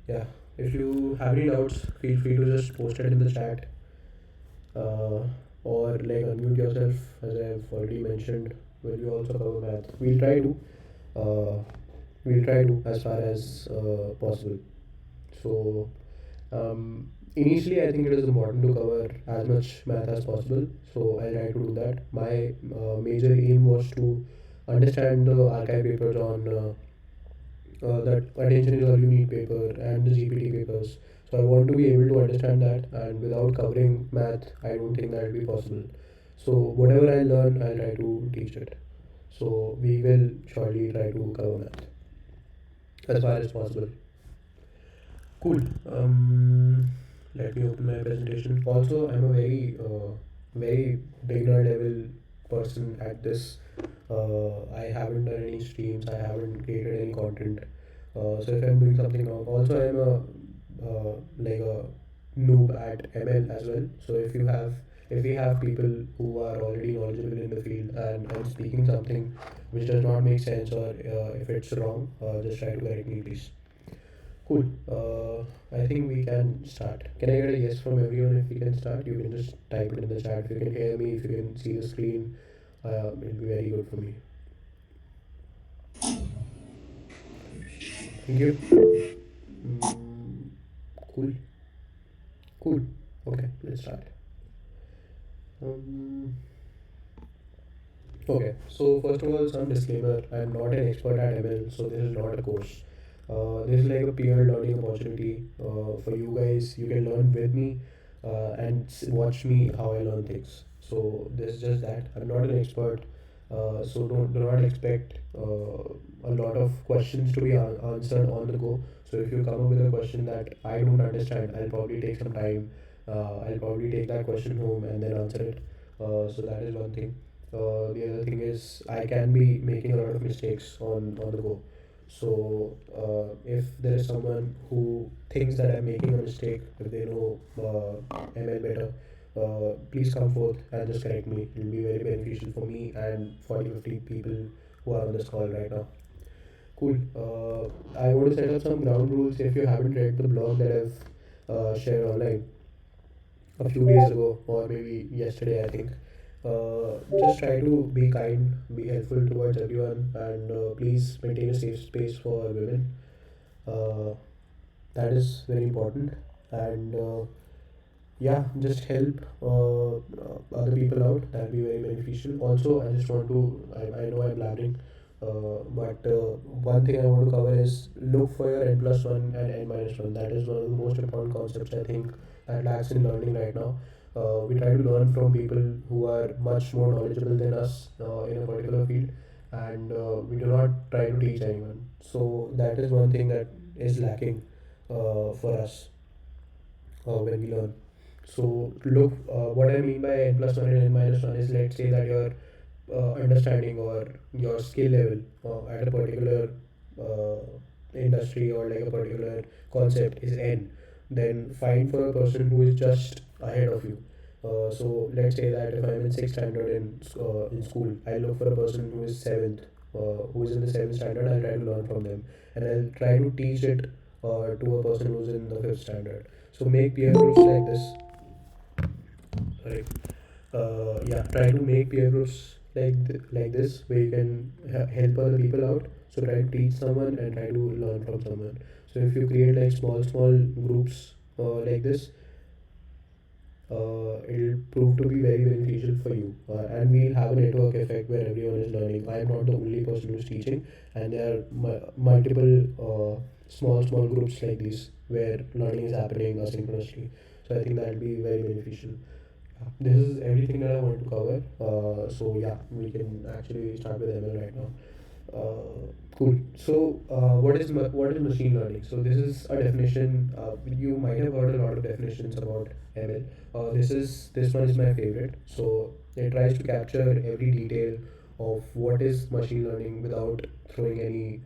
Yeah, if you have any doubts, feel free to just post it in the chat, uh, or like unmute yourself, as I've already mentioned. When we also cover math, uh, we'll try to as far as possible. So initially, I think it is important to cover as much math as possible. So I'll try to do that. My major aim was to understand the archive papers on that attention is all you need paper and the GPT papers. So I want to be able to understand that, and without covering math, I don't think that will be possible. So whatever I learn, I'll try to teach it. So we will surely try to cover math as far as possible. Cool. Let me open my presentation. Also, I'm a very beginner level person at this. I haven't done any streams. I haven't created any content. So if I'm doing something wrong, also I'm like a noob at ML as well. So if we have people who are already knowledgeable in the field and I'm speaking something which does not make sense, or if it's wrong, just try to correct me, please. Cool. I think we can start. Can I get a yes from everyone if we can start? You can just type it in the chat. If you can hear me, if you can see the screen, it'll be very good for me. Thank you. Mm, cool. Cool. Okay, let's start. Um, okay, so first of all, some disclaimer. I'm not an expert at ML, so this is not a course. This is like a peer learning opportunity for you guys. You can learn with me and watch me how I learn things. So this is just that. I'm not an expert, so do not expect a lot of questions to be answered on the go. So if you come up with a question that I don't understand, I'll probably take some time. I'll probably take that question home and then answer it. So that is one thing. The other thing is I can be making a lot of mistakes on the go. So if there is someone who thinks that I'm making a mistake, if they know ML better, please come forth and just correct me. It will be very beneficial for me and 40 50 people who are on this call right now. Cool. I want to set up some ground rules. If you haven't read the blog that I've shared online a few days ago, or maybe yesterday, I think. Just try to be kind, be helpful towards everyone, and please maintain a safe space for women. Uh, that is very important. And yeah, just help other people out. That'll be very beneficial. Also, I just want to, I know I'm blabbering, but one thing I want to cover is look for your n plus 1 and n minus 1. That is one of the most important concepts I think that lacks in learning right now. We try to learn from people who are much more knowledgeable than us in a particular field, and we do not try to teach anyone. So that is one thing that is lacking for us when we learn. So look, what I mean by n plus 1 and n minus 1 is, let's say that your understanding or your skill level at a particular uh, industry or like a particular concept is n, then find for a person who is just ahead of you. So let's say that if I'm in sixth standard in school, I look for a person who is seventh, who is in the seventh standard. I'll try to learn from them, and I'll try to teach it to a person who's in the fifth standard. So make peer groups like this. Sorry. Yeah, try to make peer groups like this where you can help other people out. So try to teach someone and try to learn from someone. So if you create like small groups like this, it'll prove to be very beneficial for you, and we'll have a network effect where everyone is learning. I am not the only person who's teaching, and there are multiple small groups like this where learning is happening asynchronously. So I think that'll be very beneficial. This is everything that I want to cover. So yeah, we can actually start with ML right now. Cool. So what is machine learning? So this is a definition. You might have heard a lot of definitions about ML. This one is my favorite. So it tries to capture every detail of what is machine learning without throwing any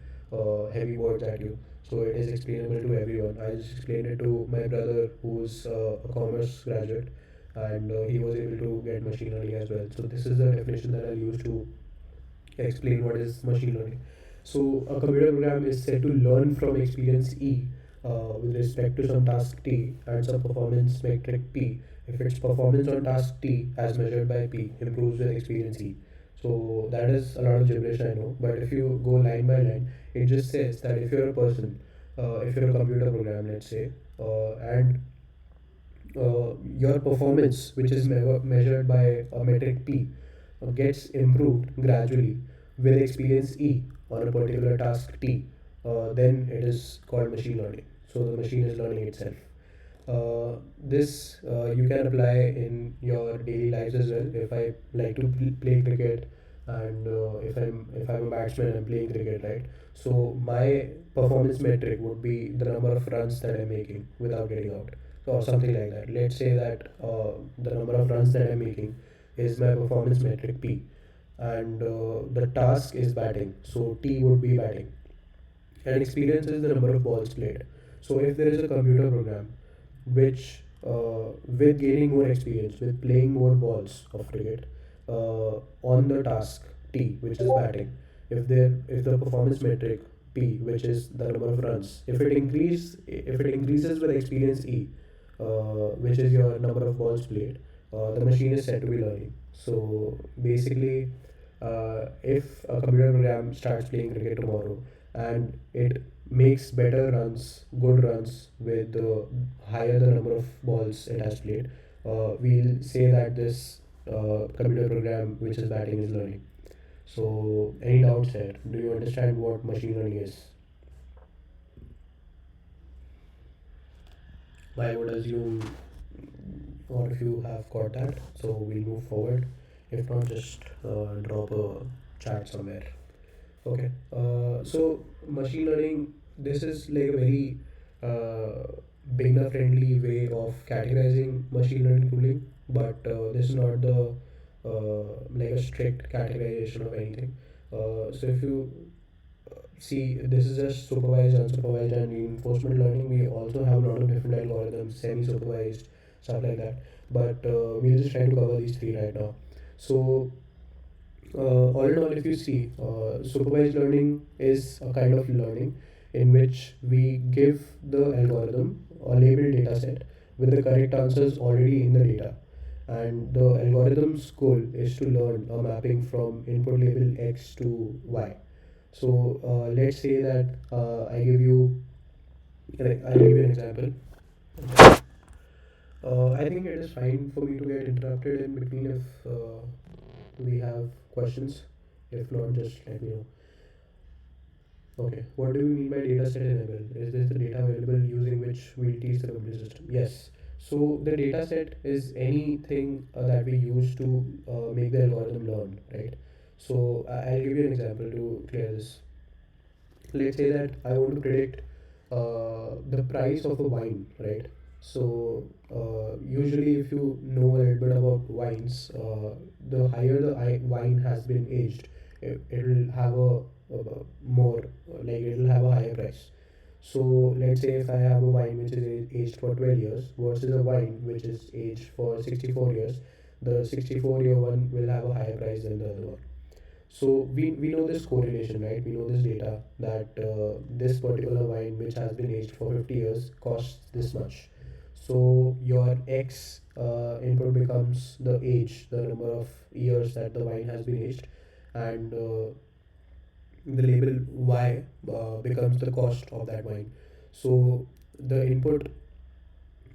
heavy words at you. So it is explainable to everyone. I just explained it to my brother, who's a commerce graduate, and he was able to get machine learning as well. So this is the definition that I'll use to explain what is machine learning. So a computer program is said to learn from experience E, with respect to some task T and some performance metric P, if its performance on task T as measured by P improves with experience E. So that is a lot of gibberish, I know, but if you go line by line, it just says that if you're a person, if you're a computer program, let's say, and your performance, which is measured by a metric P, gets improved gradually with experience E on a particular task T, then it is called machine learning. So the machine is learning itself. This you can apply in your daily lives as well. If I like to play cricket, and if I'm a batsman, I'm playing cricket, right? So my performance metric would be the number of runs that I'm making without getting out, or something like that. Let's say that the number of runs that I'm making is my performance metric P, and the task is batting. So T would be batting, and experience is the number of balls played. So if there is a computer program which, with gaining more experience, with playing more balls of cricket, on the task T, which is batting, if the performance metric P, which is the number of runs, if it increases with experience E, which is your number of balls played, the machine is said to be learning. So basically, if a computer program starts playing cricket tomorrow and it makes better runs, good runs with the higher the number of balls it has played, we'll say that this computer program which is batting is learning. So, any doubts here? Do you understand what machine learning is? I would assume, or if you have got that, so we'll move forward. If not, just drop a chat somewhere. Okay. So machine learning, this is like a very beginner friendly way of categorizing machine learning tooling, but this is not the like a strict categorization of anything. So if you see, this is just supervised, unsupervised, and reinforcement learning. We also have a lot of different algorithms, semi-supervised, stuff like that. But we'll just try to cover these three right now. So all in all, if you see, supervised learning is a kind of learning in which we give the algorithm a labeled data set with the correct answers already in the data. And the algorithm's goal is to learn a mapping from input label X to Y. So let's say that I'll give you an example. I think it is fine for me to get interrupted in between if we have questions. If not, just let me know. Okay, what do we mean by data set enable? Is this the data available using which we'll teach the computer system? Yes. So the data set is anything that we use to make the algorithm learn, right? So I'll give you an example to clear this. Let's say that I want to predict the price of a wine, right? So usually, if you know a little bit about wines, the higher the wine has been aged, it'll have a more like it'll have a higher price. So let's say if I have a wine which is aged for 12 years versus a wine which is aged for 64 years, the 64-year one will have a higher price than the other one. So we know this correlation, right? We know this data that this particular wine, which has been aged for 50 years, costs this much. So your X input becomes the age, the number of years that the wine has been aged, and the label Y becomes the cost of that wine. So the input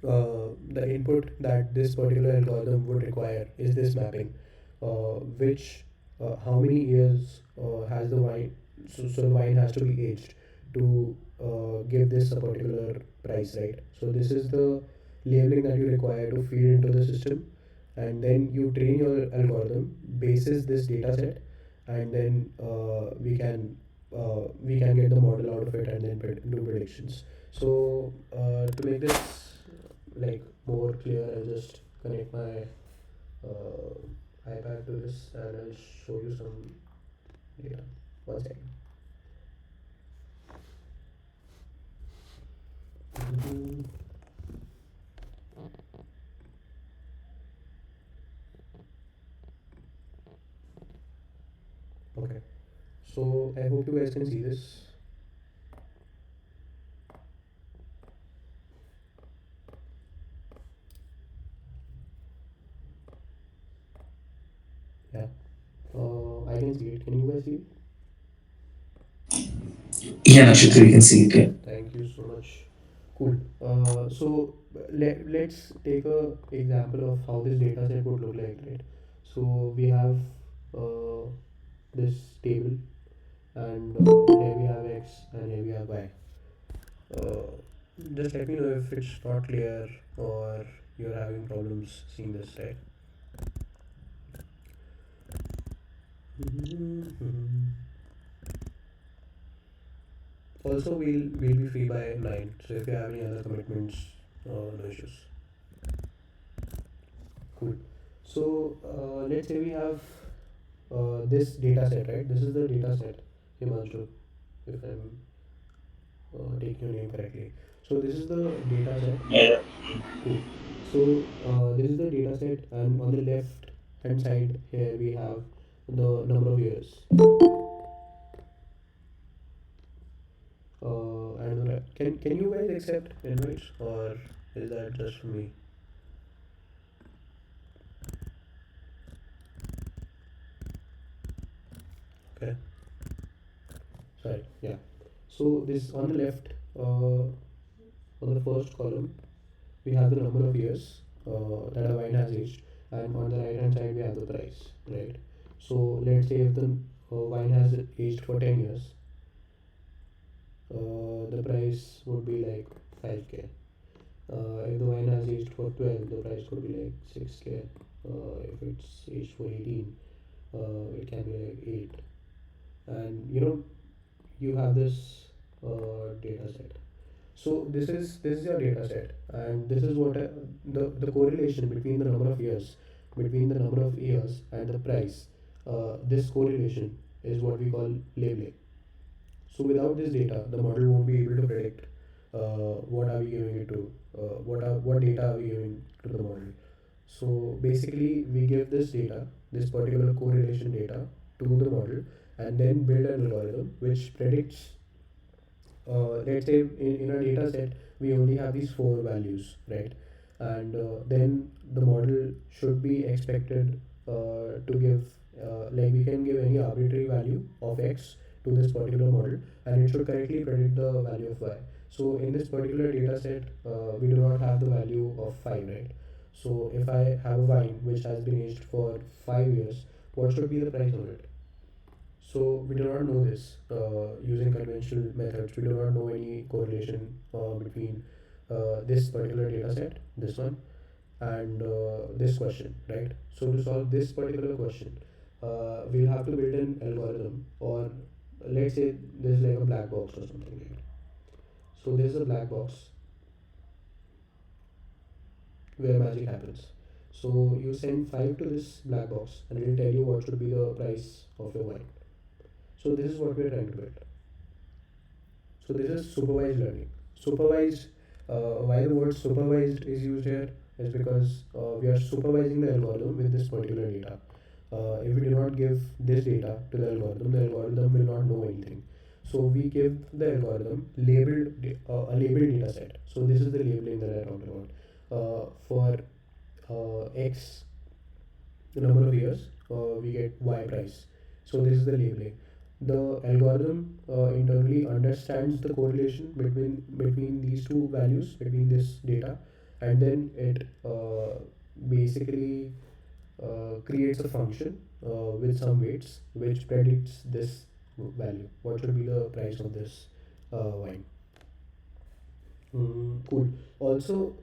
the input that this particular algorithm would require is this mapping, which how many years has the wine, so the wine has to be aged to give this a particular price, right? So this is the labeling that you require to feed into the system, and then you train your algorithm basis this data set, and then we can get the model out of it and then do predictions. So to make this like more clear, I'll just connect my iPad to this and I'll show you some data. One second. Mhm. Okay, so I hope you guys can see this. I can see it. Can you guys see it? Yeah, Nashitra, we can see it. Yeah. Thank you so much. Cool. So let's take a example of how this data set would look like, right? So we have uh, this table, and here we have x and here we have y. Uh, just let me know if it's not clear or you're having problems seeing this, right? Also, we'll be free by 9. So if you have any other commitments, no issues. Cool. So let's say we have this data set, right? This is the data set, Himanshu, if I'm taking your name correctly. So this is the data set. Yeah. Cool. So this is the data set, and on the left hand side here we have the number of years. And can you guys accept invites, or is that just for me? Okay. Sorry. Yeah. So this on the left, on the first column, we have the number of years that a wine has aged, and on the right hand side we have the price, right? So let's say if the wine has aged for 10 years, the price would be like 5k. If the wine has aged for 12, the price could be like 6k. If it's aged for 18, it can be like 8. And you have this data set. So this is your data set, and this is what the correlation between the number of years and the price. This correlation is what we call labeling. So without this data, the model won't be able to predict what are we giving it to, what data are we giving to the model. So basically, we give this data, this particular correlation data, to the model, and then build an algorithm which predicts. Let's say in a data set we only have these four values, right? And then the model should be expected to give, like, we can give any arbitrary value of x to this particular model, and it should correctly predict the value of y. So in this particular data set, we do not have the value of 5, right? So if I have a wine which has been aged for 5 years, what should be the price of it? So we do not know this using conventional methods. We do not know any correlation between this particular data set, this one, and this question, right? So to solve this particular question, we'll have to build an algorithm, or let's say there's like a black box or something like that. So there's a black box where magic happens. So you send 5 to this black box, and it'll tell you what should be the price of your wine. So this is what we're trying to build. So this is supervised learning. Supervised, why the word supervised is used here is because we are supervising the algorithm with this particular data. If we do not give this data to the algorithm will not know anything. So we give the algorithm a labeled data set. So this is the labeling that I talked about. For X, the number of years, we get Y price. So this is the labeling. The algorithm internally understands the correlation between these two values, between this data, and then it basically creates a function with some weights which predicts this value. What should be the price of this wine? Cool. Also,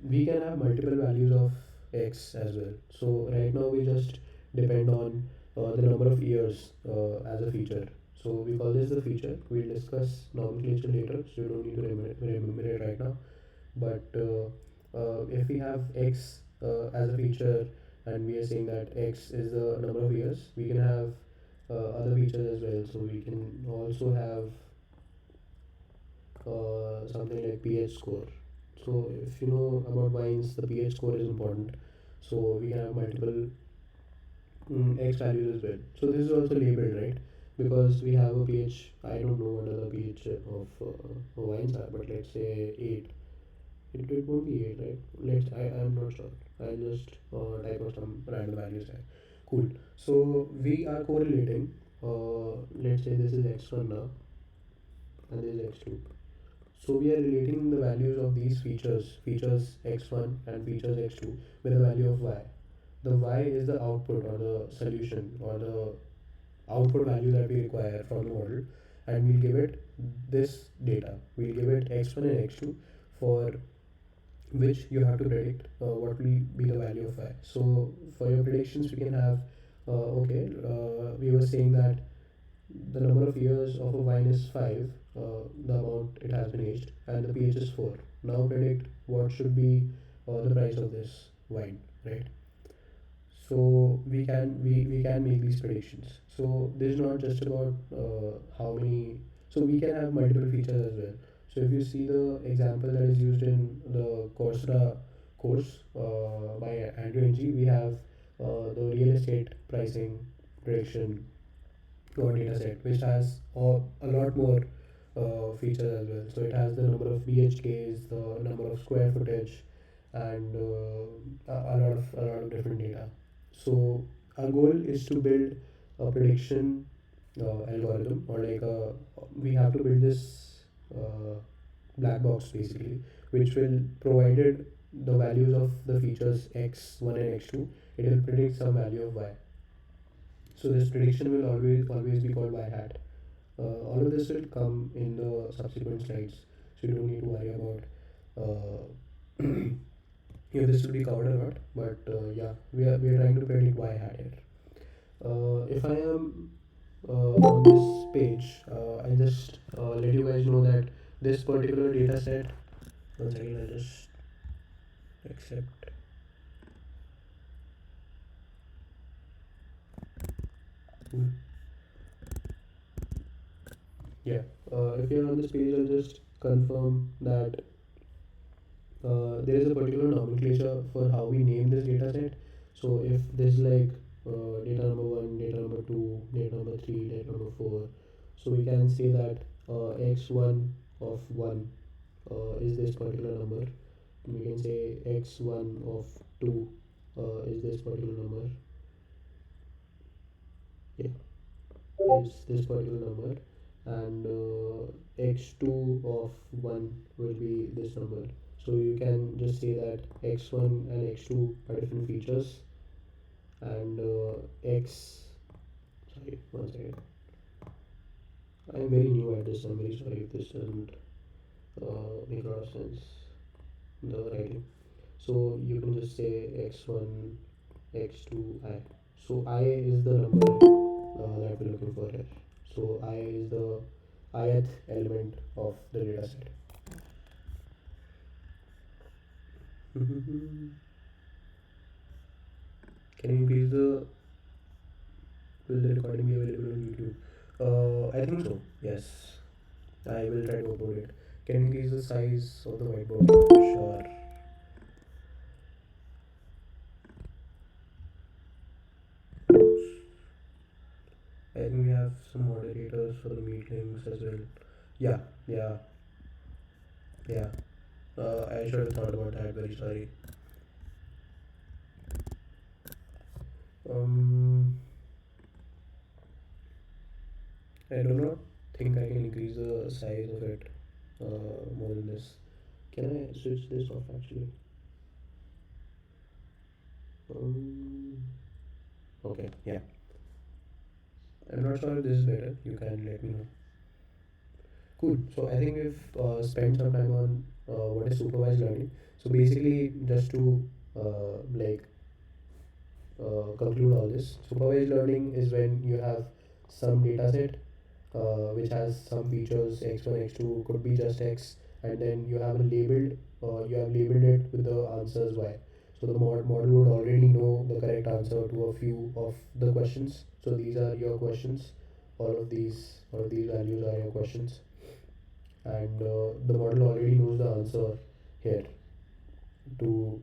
we can have multiple values of x as well. So right now we just depend on the number of years as a feature. So we call this the feature. We'll discuss nomenclature later, so you don't need to remember it right now. But if we have x as a feature, and we are saying that x is the number of years, we can have other features as well. So we can also have something like pH score. So if you know about wines, the pH score is important. So we can have multiple X values as well. So this is also labeled, right? Because we have a pH. I don't know what the pH of wines are, but let's say 8. It won't be 8, right? I'm not sure. I'll just type of some random values there. Cool. So we are correlating. Let's say this is x1 now, and this is x2. So we are relating the values of these features x1 and features x2, with the value of y. The y is the output or the solution or the output value that we require from the model, and we'll give it this data. We'll give it x1 and x2, for which you have to predict what will be the value of y. So for your predictions, we can have we were saying that the number of years of a wine is 5, the amount it has been aged, and the pH is 4. Now predict what should be the price of this wine, right? So we can make these predictions. So this is not just about how many. So we can have multiple features as well. So if you see the example that is used in the Coursera course by Andrew Ng, we have the real estate pricing prediction data set, which has a lot more features as well. So it has the number of BHKs, the number of square footage, and a lot of different data. So our goal is to build a prediction algorithm, or like we have to build this black box basically, which will provided the values of the features x1 and x2, it will predict some value of y. So this prediction will always be called y hat. All of this will come in the subsequent slides, so you don't need to worry about if this will be covered or not. But yeah, we are trying to predict y hat here. If I am on this page, I'll just let you guys know that this particular data set. One second, I'll just accept. Hmm. Yeah. If you're on this page, I'll just confirm that there is a particular nomenclature for how we name this data set. So if there's like data number 1, data number 2, data number 3, data number 4, so we can say that x1 of 1 is this particular number. We can say x1 of 2 is this particular number. Yeah, is this particular number, and x2 of 1 will be this number. So you can just say that x1 and x2 are different features, and x sorry, one second, I'm very new at this, I'm very sorry if this doesn't make a lot of sense, the writing. So you can just say x1, x2, I. So I is the number that we're looking for here. So I is the ith element of the data set. Can you increase the will the recording be available on YouTube? I think so. Yes, I will try to upload it. Can you increase the size of the whiteboard? Sure. I think we have some moderators for the meetings as well. Yeah, yeah, yeah. I should have thought about that. Very sorry. Um, I do not think I can increase the size of it more than this. Can I switch this off actually? Um, okay, yeah. I'm not sure if this is better. You can let me know. Cool. So I think we've spent some time on what is supervised learning. So basically, just to like conclude all this, supervised learning is when you have some data set which has some features x1, x2, could be just x, and then you have labeled it with the answers y. So the model would already know the correct answer to a few of the questions. So these are your questions. All of these values are your questions, and the model already knows the answer here to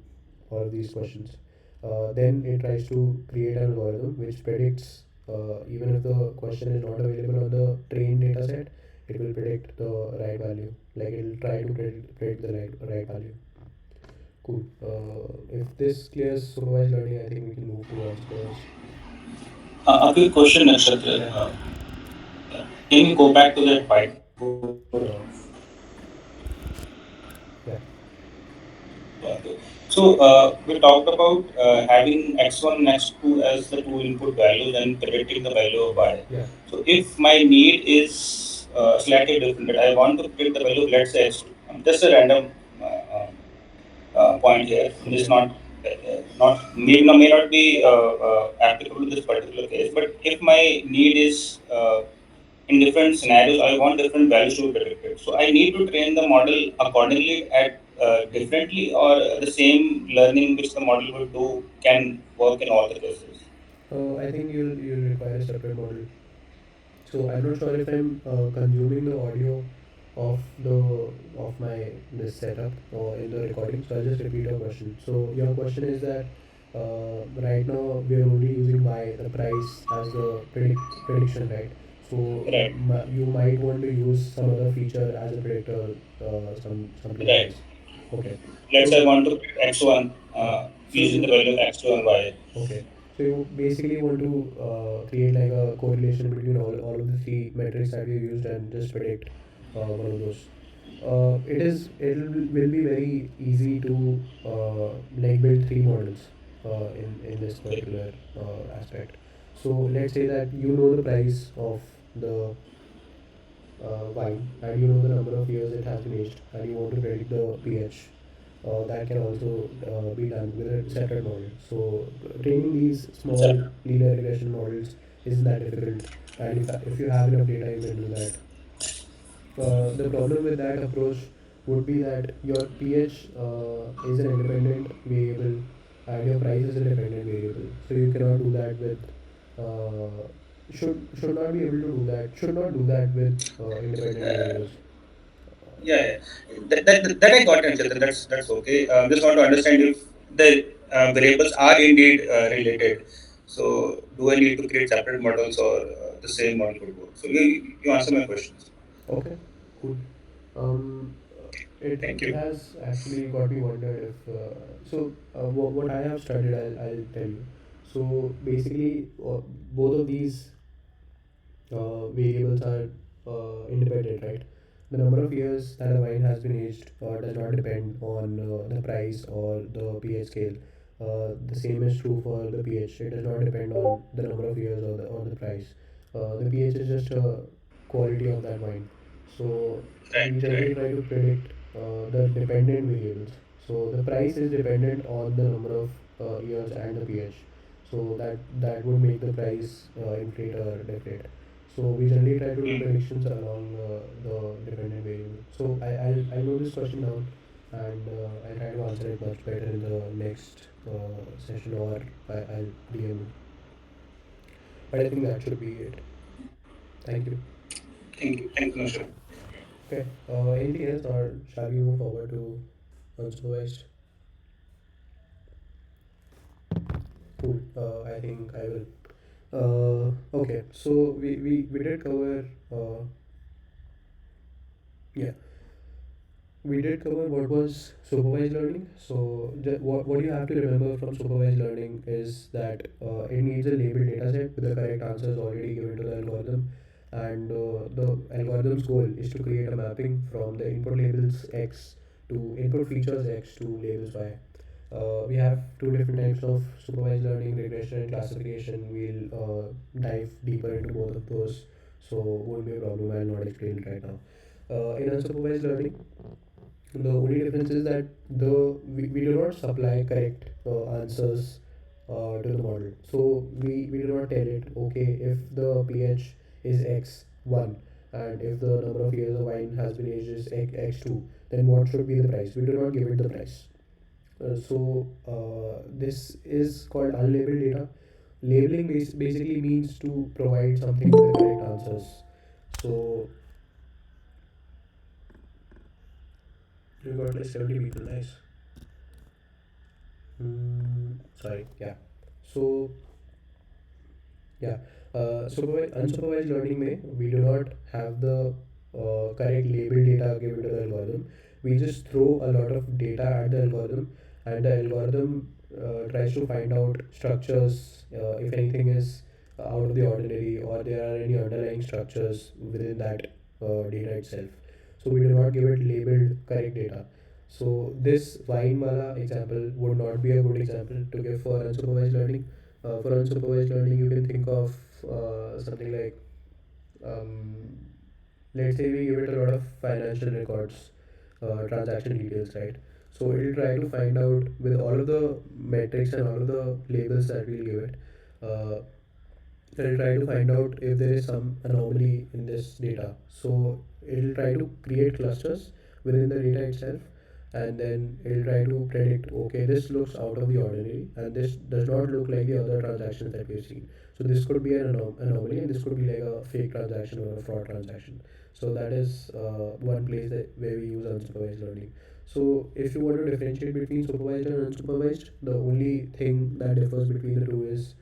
all of these questions. Then it tries to create an algorithm which predicts, even if the question is not available on the trained data set, it will predict the right value. Like it will try to predict the right value. Cool. If this clears supervised learning, I think we can move to unsupervised. A quick question, Nakshatra. Yeah, Can you go back to that whiteboard? sure. Yeah, Okay. So we talked about having x1 and x2 as the two input values and predicting the value of y. yeah. So if my need is slightly different, that I want to predict the value of, let's say, x2. Just a random point here. This is Okay. not may not be applicable to this particular case, but if my need is in different scenarios, I want different values to be predicted. So I need to train the model accordingly at differently, or the same learning which the model will do can work in all the cases. I think you'll require a separate model. So I'm not sure if I'm consuming the audio of the of my this setup or in the recording. So I'll just repeat your question. So your question is that right now we are only using by the price as the prediction, right? So Right. you might want to use some other feature as a predictor, something like Right. this. Okay. Let's say So I want to predict x1 yeah. So using the you value of x2 and y. okay. So you basically want to create like a correlation between all of the three metrics that you used and just predict one of those. It will be very easy to like build three models in this Okay. particular aspect. So let's say that you know the price of the wine and you know the number of years it has been aged and you want to predict the pH. That can also be done with a separate model. So training these small Separate. linear regression models isn't that difficult, and if you have enough data, you can do that. The problem with that approach would be that your pH is an independent variable and your price is a dependent variable. So you cannot do that with should not be able to do that. Should not do that with independent variables. Yeah, yeah. That I got, Chetan. That's okay. Just want to understand if the variables are indeed related. So, do I need to create separate models, or the same model could work? So, you answer my questions. Okay, cool. Um, Thank it you. has actually got me wondered if what I have studied, I'll tell you. So basically, both of these variables are independent, right? The number of years that a wine has been aged does not depend on the price or the pH scale. The same is true for the pH. It does not depend on the number of years or the price. The pH is just a quality of that wine. So Right, we right. generally try to predict the dependent variables. So the price is dependent on the number of years and the pH. So that would make the price inflate or deflate. So we generally try to do Hmm. predictions along the dependent variable. So I'll know this question down and I'll try to answer it much better in the next session or I'll DM you. But I think that should be it. Thank you. Thank you. Thank you, Nashar. Okay. Anything else or shall we move forward to unsupervised? Cool. I think I will. Okay. So we did cover. Yeah. We did cover what was supervised learning. So, what you have to remember from supervised learning is that it needs a labeled data set with the correct answers already given to the algorithm. And the algorithm's goal is to create a mapping from the input labels X to input features X to labels Y. We have two different types of supervised learning, regression and classification. We'll dive deeper into both of those, so won't be a problem. I'll not explain it right now. In unsupervised learning, the only difference is that we do not supply correct answers to the model. So we do not tell it, okay, if the pH is x1 and if the number of years of wine has been aged is x2, then what should be the price? We do not give it the price. This is called unlabeled data. Labeling basically means to provide something with the correct answers. So you got like 70 people, nice. Sorry, yeah. So yeah, unsupervised learning may we do not have the correct label data given to the algorithm. We just throw a lot of data at the algorithm, and the algorithm tries to find out structures, if anything is out of the ordinary, or there are any underlying structures within that data itself. So we do not give it labeled correct data. So this wine wala example would not be a good example to give for unsupervised learning. For unsupervised learning, you can think of something like, um, let's say we give it a lot of financial records, transaction details, right? So it'll try to find out with all of the metrics and all of the labels that we'll give it. Uh, it'll try to find out if there is some anomaly in this data. So it'll try to create clusters within the data itself, and then it'll try to predict, okay, this looks out of the ordinary and this does not look like the other transactions that we've seen. So this could be an anomaly, and this could be like a fake transaction or a fraud transaction. So that is one place that where we use unsupervised learning. So if you want to differentiate between supervised and unsupervised, the only thing that differs between the two is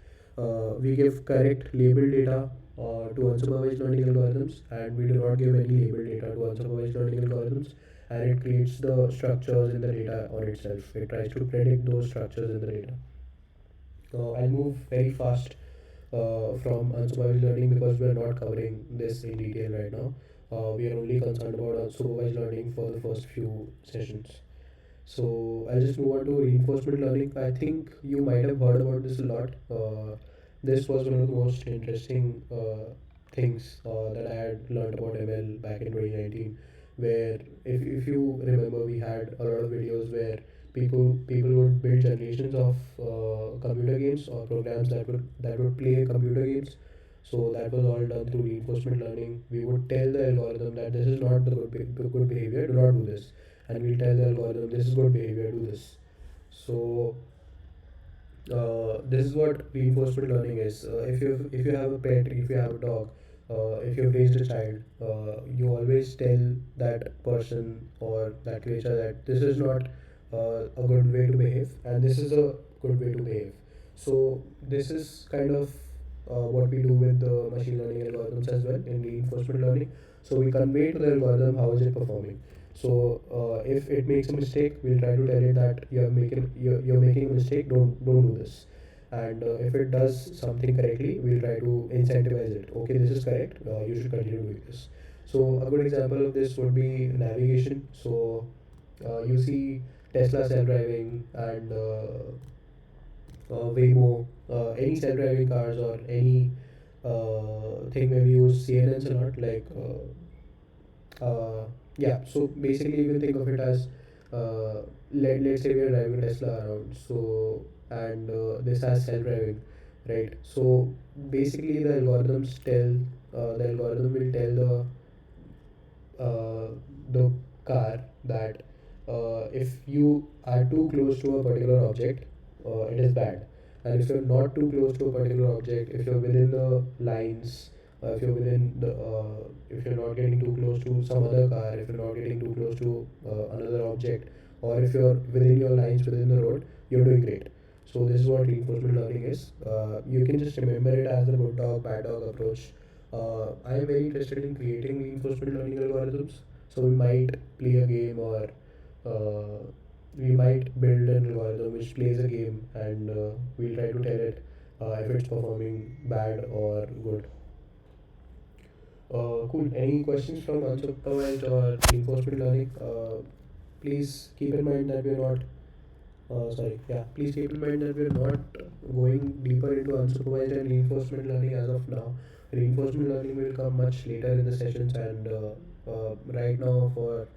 we give correct labeled data to unsupervised learning algorithms, and we do not give any labeled data to unsupervised learning algorithms. And it creates the structures in the data on itself. It tries to predict those structures in the data. I'll move very fast from unsupervised learning because we are not covering this in detail right now. We are only concerned about supervised learning for the first few sessions. So I'll just move on to reinforcement learning. I think you might have heard about this a lot. This was one of the most interesting things that I had learned about ML back in 2019. Where, if you remember, we had a lot of videos where people would build generations of computer games or programs that would play computer games. So that was all done through reinforcement learning. We would tell the algorithm that this is not the good behavior, do not do this, and we'll tell the algorithm this is good behavior, do this. So this is what reinforcement learning is. If you have a pet, if you have a dog, if you've raised a child, you always tell that person or that creature that this is not a good way to behave, and this is a good way to behave. So this is kind of what we do with the machine learning algorithms as well in reinforcement learning. So we convey to the algorithm how is it performing. So if it makes a mistake, we'll try to tell it that you're making a mistake. Don't do this. And if it does something correctly, we'll try to incentivize it. Okay, this is correct. You should continue doing this. So a good example of this would be navigation. So you see Tesla self-driving and Waymo, any self-driving cars or any thing where we use CNNs a lot, like yeah. So basically, you can think of it as let's say we are driving a Tesla around, so and this has self-driving, right? So basically, the algorithm will tell the car that if you are too close to a particular object, it is bad. And if you're not too close to a particular object, if you're within the lines, if you're not getting too close to some other car, if you're not getting too close to another object, or if you're within your lines within the road, you're doing great. So this is what reinforcement learning is. You can just remember it as the good dog, bad dog approach. I am very interested in creating reinforcement learning algorithms. So we might play a game, or uh, we might build an algorithm which plays a game, and we'll try to tell it if it's performing bad or good. Cool. Any questions from unsupervised or reinforcement learning? Please keep in mind that we're not sorry, yeah, please keep in mind that we're not going deeper into unsupervised and reinforcement learning as of now. Reinforcement learning will come much later in the sessions, and right now, for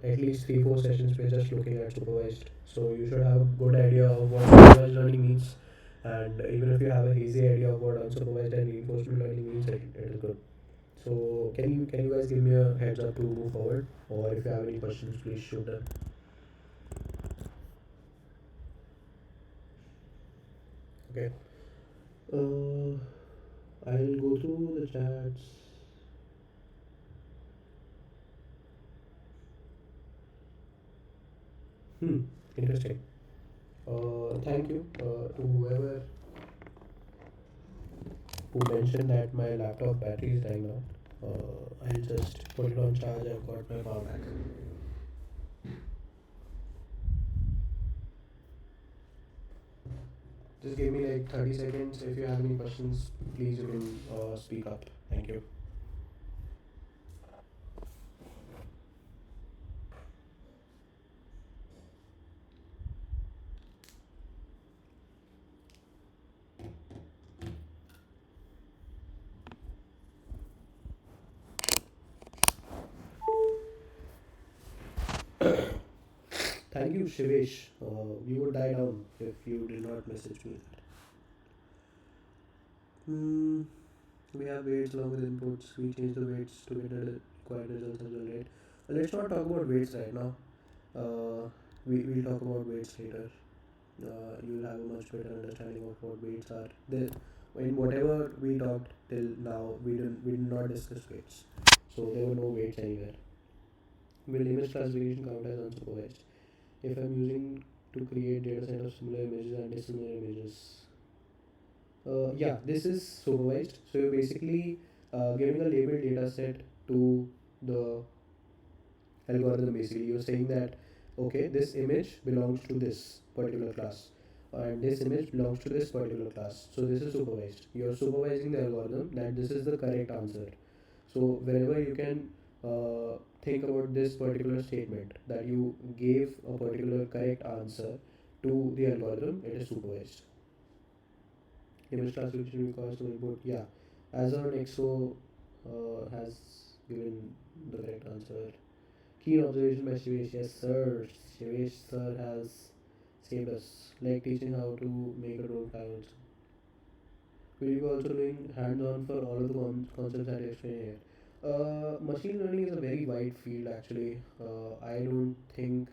at least 3 4 sessions, we're just looking at supervised. So you should have a good idea of what supervised learning means, and even if you have a hazy idea of what unsupervised and reinforcement learning means, it is good. So can you guys give me a heads up to move forward, or if you have any questions, please shoot them. Okay. Uh, I'll go through the chats. Interesting. Thank you to whoever who mentioned that my laptop battery is dying out. I'll just put it on charge. I've got my power back. Just give me like 30 seconds. If you have any questions, please you can speak up. Thank you. Thank you, Shivesh. We would die down if you did not message me that. Hmm. We have weights along with inputs. We change the weights to get the required results as well, right? Let's not talk about weights right now. We'll talk about weights later. You'll have a much better understanding of what weights are. In whatever we talked till now, we did not discuss weights. So there were no weights anywhere. Will image classification count as unsupervised? If I'm using to create data set of similar images and dissimilar images, yeah, this is supervised. So you're basically giving a labeled data set to the algorithm. Basically, you're saying that okay, this image belongs to this particular class, and this image belongs to this particular class. So this is supervised. You're supervising the algorithm that this is the correct answer. So whenever you can think about this particular statement that you gave a particular correct answer to the algorithm, it is supervised. Image classification requires some input. Yeah, as our Nexo has given the correct answer. Keen observation by Shivesh. Yes, sir. Shivesh sir has saved us, like teaching how to make a drone fly also. Will you be also doing hands-on for all of the concepts that you explain here? Machine learning is a very wide field actually. I don't think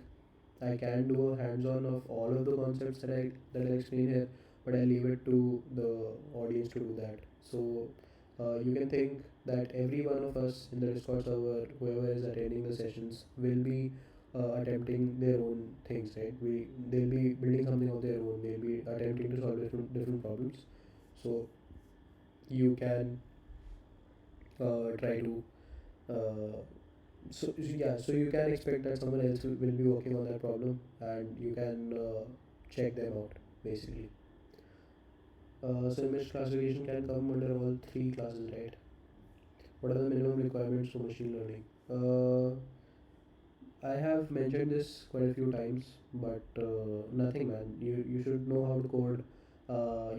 I can do a hands-on of all of the concepts that I explain here, but I leave it to the audience to do that. So you can think that every one of us in the Discord server, whoever is attending the sessions, will be attempting their own things, right? They'll be building something of their own. They'll be attempting to solve different problems. So you can try to uh, so you can expect that someone else will be working on that problem, and you can check them out basically. So image classification can come under all three classes, right? What are the minimum requirements for machine learning? I have mentioned this quite a few times, but nothing, man. You should know how to code.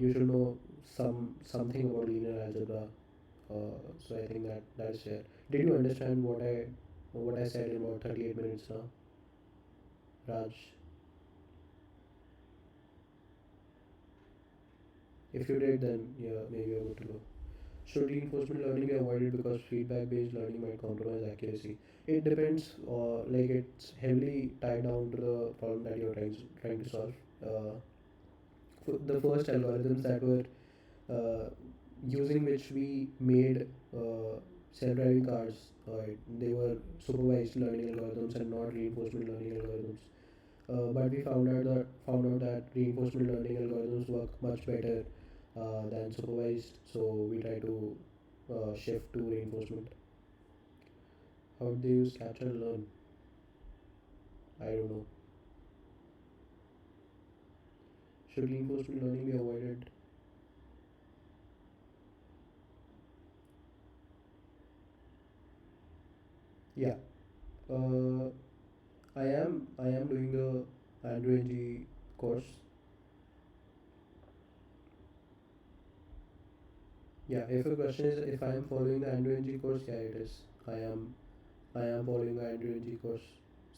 You should know something about linear algebra. So I think that is fair. Did you understand what I said in about 38 minutes now, Raj? If you did, then yeah, maybe you're good to go. Should reinforcement learning be avoided because feedback-based learning might compromise accuracy? It depends. Like it's heavily tied down to the problem that you're trying to solve. Uh, the first algorithms that were using which we made self-driving cars, they were supervised learning algorithms and not reinforcement learning algorithms. But we found out that reinforcement learning algorithms work much better than supervised. So we try to shift to reinforcement. How do they use capture and learn? I don't know. Should reinforcement learning be avoided? Yeah. Uh, I am doing the Andrew NG course. Yeah. If a question is if I am following the Andrew NG course, yeah, it is. I am following the Andrew NG course.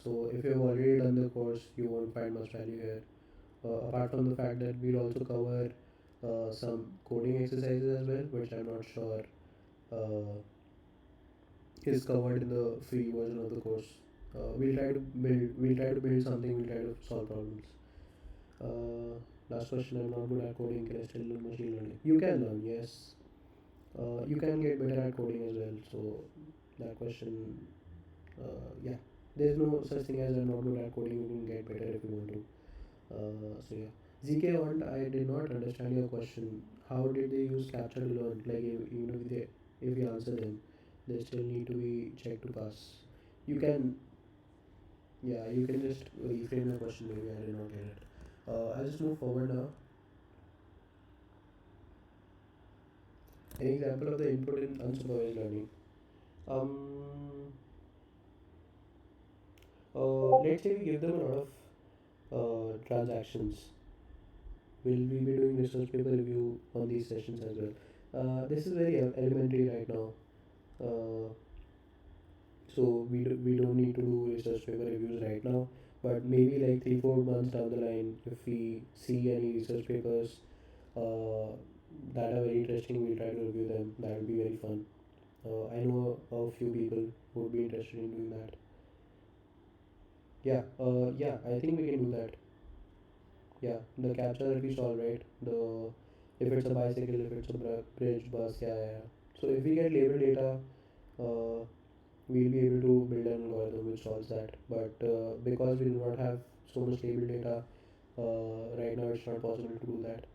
So if you have already done the course, you won't find much value here. Apart from the fact that we'll also cover some coding exercises as well, which I'm not sure uh, is covered in the free version of the course. We'll try to build something. We'll try to solve problems. Last question: I'm not good at coding. Can I still learn machine learning? You can learn, yes. You can get better at coding as well. So that question, yeah, there's no such thing as I'm not good at coding. You can get better if you want to. So yeah, ZK want I did not understand your question. How did they use capture to learn? Like even if we answer them, they still need to be checked to pass. You can you can just reframe your question. Maybe I did not get it. I'll just move forward now. An example of the input in unsupervised learning. Um, let's say we give them a lot of transactions. We'll we be doing research paper review on these sessions as well. This is very elementary right now. Uh, so we don't need to do research paper reviews right now, but maybe like 3 4 months down the line, if we see any research papers uh, that are very interesting, we'll try to review them. That will be very fun. I know a few people who would be interested in doing that. Yeah, I think we can do that. Yeah, the captcha that we solve, right? The if it's a bicycle, if it's a bridge, bus, yeah. So if we get label data, uh, we'll be able to build an algorithm which solves that. But because we do not have so much label data, right now it's not possible to do that.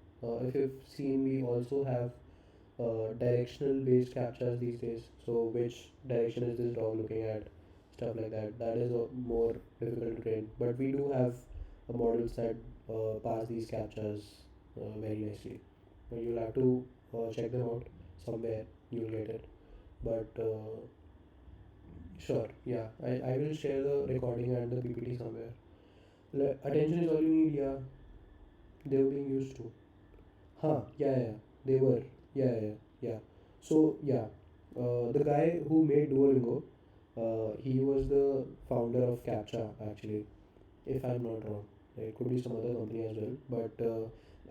If you've seen, we also have directional based captchas these days. So which direction is this dog looking at? Stuff like that. That is more difficult to train. But we do have models that pass these captchas very nicely. You'll have to check them out somewhere. You'll get it. But sure, yeah, I will share the recording and the PPT somewhere. Attention is all you need. Yeah, they were being used to. Huh? Yeah, they were. Yeah. So yeah, the guy who made Duolingo, he was the founder of CAPTCHA actually, if I'm not wrong. It could be some other company as well, but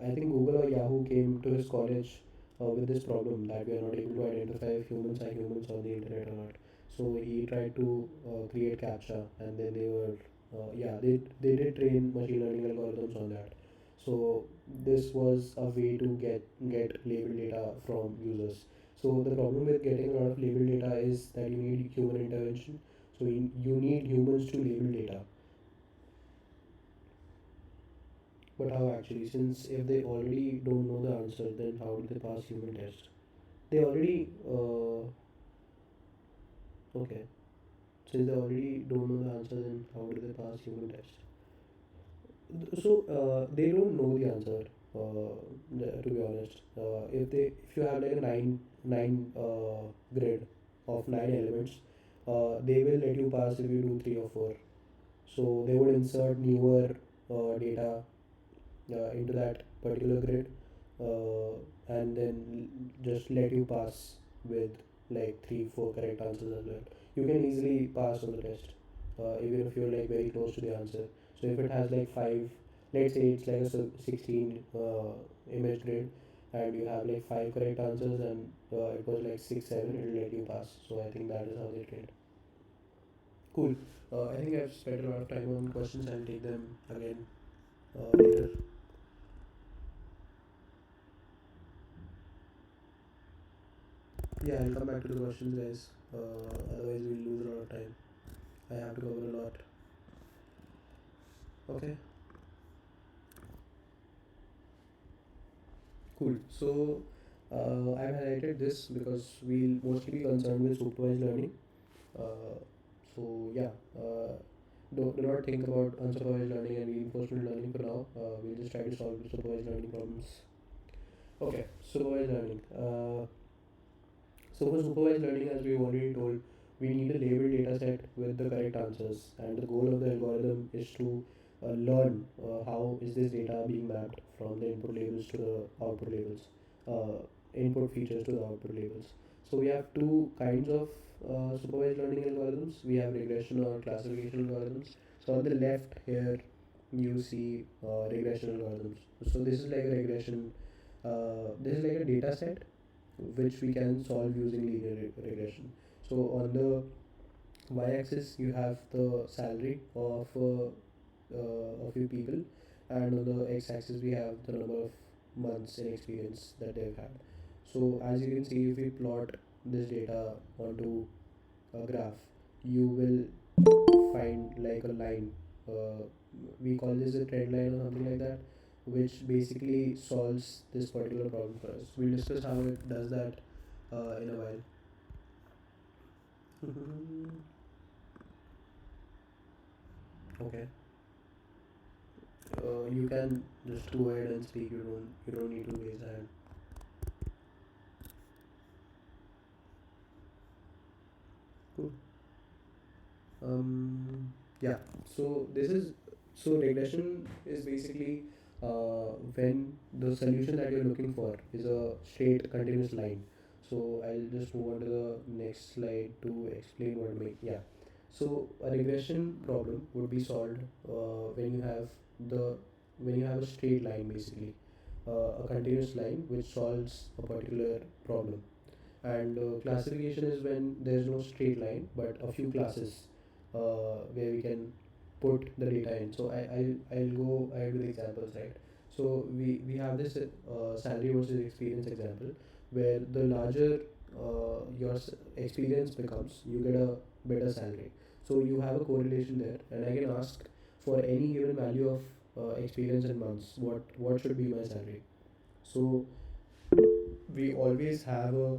I think Google or Yahoo came to his college with this problem that we are not able to identify if humans are humans on the internet or not. So he tried to create CAPTCHA, and then they were, yeah, they did train machine learning algorithms on that. So this was a way to get label data from users. So the problem with getting a lot of label data is that you need human intervention. So you need humans to label data. But how actually? Since if they already don't know the answer, then how do they pass human test? They already okay. Since they already don't know the answer, then how do they pass human test? So they don't know the answer. To be honest, if you have like a nine grid of 9 elements, they will let you pass if you do 3 or 4. So they would insert newer data into that particular grid, and then just let you pass with like 3 4 correct answers as well. You can easily pass on the test, even if you're like very close to the answer. So if it has like 5, let's say it's like a 16 image grid, and you have like 5 correct answers, and it was like 6 7, it'll let you pass. So I think that is how they trained. Cool. I think I've spent a lot of time on questions. I'll take them again later. Yeah, I'll come back to the questions, guys. Otherwise, we'll lose a lot of time. I have to cover a lot. Okay, cool. So, I've highlighted this because we'll mostly be concerned with supervised learning. Uh, so, yeah, do not think about unsupervised learning and reinforcement learning for now. We'll just try to solve the supervised learning problems. Okay, supervised learning. So for supervised learning, as we've already told, we need a labeled data set with the correct answers, and the goal of the algorithm is to learn how is this data being mapped from the input labels to the output labels, input features to the output labels. So we have two kinds of supervised learning algorithms. We have regression or classification algorithms. So on the left here, you see regression algorithms. So this is like a regression. This is like a data set which we can solve using linear regression. So on the y-axis you have the salary of your people, and on the x-axis we have the number of months in experience that they've had. So as you can see, if we plot this data onto a graph, you will find like a line. Uh, we call this a trend line or something like that, which basically solves this particular problem for us. We'll discuss how it does that in a while. Okay. You can just go ahead and speak. You don't need to raise a hand. Yeah. So this is so regression is basically when the solution that you're looking for is a straight continuous line. So I'll just move on to the next slide to explain what I mean. Yeah. So a regression problem would be solved when you have the when you have a straight line basically, a continuous line which solves a particular problem. And classification is when there's no straight line but a few classes where we can put the data in. So I'll go ahead with examples, right? So we have this salary versus experience example where the larger your experience becomes, you get a better salary. So you have a correlation there, and I can ask for any given value of experience in months, what should be my salary. So we always have a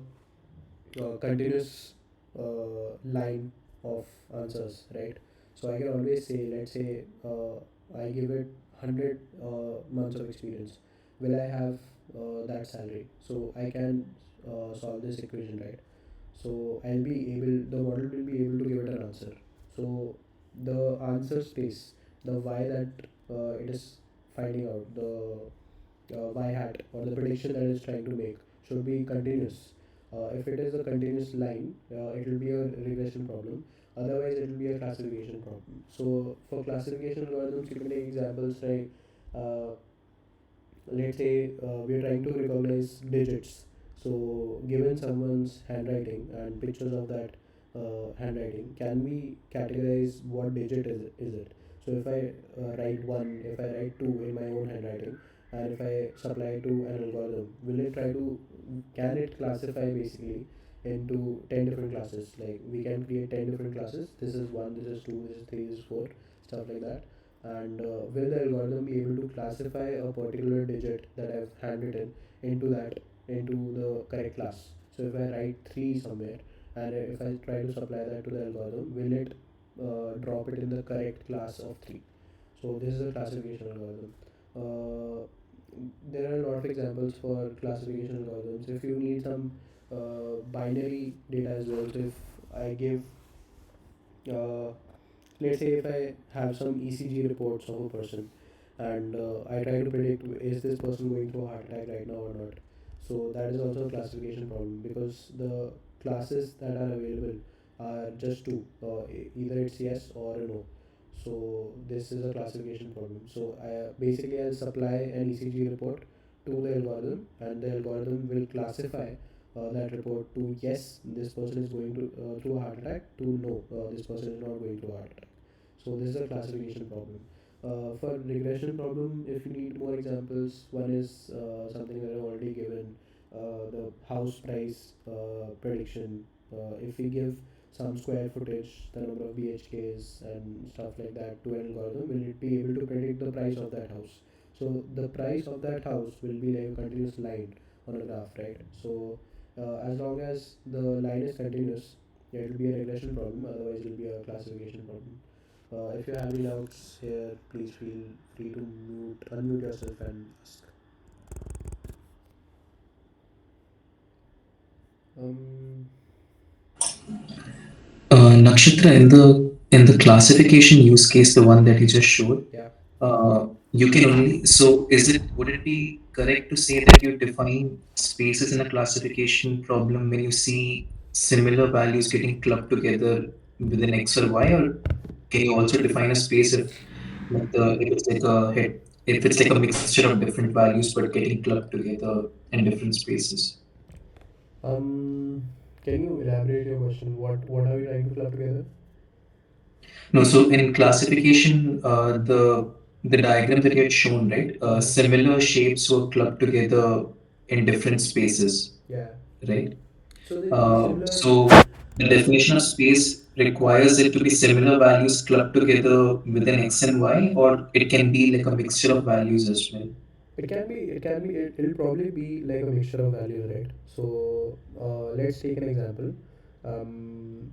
continuous line of answers, right? So I can always say, let's say, I give it 100 months of experience. Will I have that salary? So I can solve this equation, right? So I'll be able, the model will be able to give it an answer. So the answer space, the y that it is finding out, the y hat or the prediction that it's trying to make should be continuous. If it is a continuous line, it will be a regression problem. Otherwise, it will be a classification problem. So for classification algorithms, you can take examples like uh, let's say we are trying to recognize digits. So given someone's handwriting and pictures of that handwriting, can we categorize what digit is it? So if I write 1, if I write 2 in my own handwriting, and if I supply it to an algorithm, will it try to, can it classify basically into 10 different classes? Like we can create 10 different classes. This is 1, this is 2, this is 3, this is 4, stuff like that. And will the algorithm be able to classify a particular digit that I've handwritten into that, into the correct class? So if I write 3 somewhere, and if I try to supply that to the algorithm, will it drop it in the correct class of 3? So this is a classification algorithm. uh, there are a lot of examples for classification algorithms. If you need some binary data as well, so if I give uh, let's say if I have some ECG reports of a person, and I try to predict, is this person going through a heart attack right now or not. So that is also a classification problem because the classes that are available are just two, either it's yes or a no. So this is a classification problem. So basically I'll supply an ECG report to the algorithm, and the algorithm will classify that report to yes, this person is going to through a heart attack, to no, this person is not going through a heart attack. So this is a classification problem. For regression problem, if you need more examples, one is something that I've already given, the house price prediction. If we give some square footage, the number of BHKs and stuff like that to an algorithm, will it be able to predict the price of that house? So the price of that house will be like a continuous line on a graph, right? So as long as the line is continuous, yeah, it will be a regression problem. Otherwise, it will be a classification problem. If you have any doubts here, please feel free to unmute yourself and ask. Um, Nakshatra, in the classification use case, the one that you just showed, yeah. you can only, so is it, would it be correct to say that you define spaces in a classification problem when you see similar values getting clubbed together within X or Y, or can you also define a space if it's like a hit, if it's like a mixture of different values but getting clubbed together in different spaces? Um, can you elaborate your question? What are we trying to club together? No, so in classification, the diagram that you had shown, right? Mm-hmm. Similar shapes were clubbed together in different spaces, Yeah. right? So the similar. So the Uh, definition of space requires it to be similar values clubbed together within X and Y, or it can be like a mixture of values as well. it'll probably be like a mixture of values, right? So let's take an example. Um,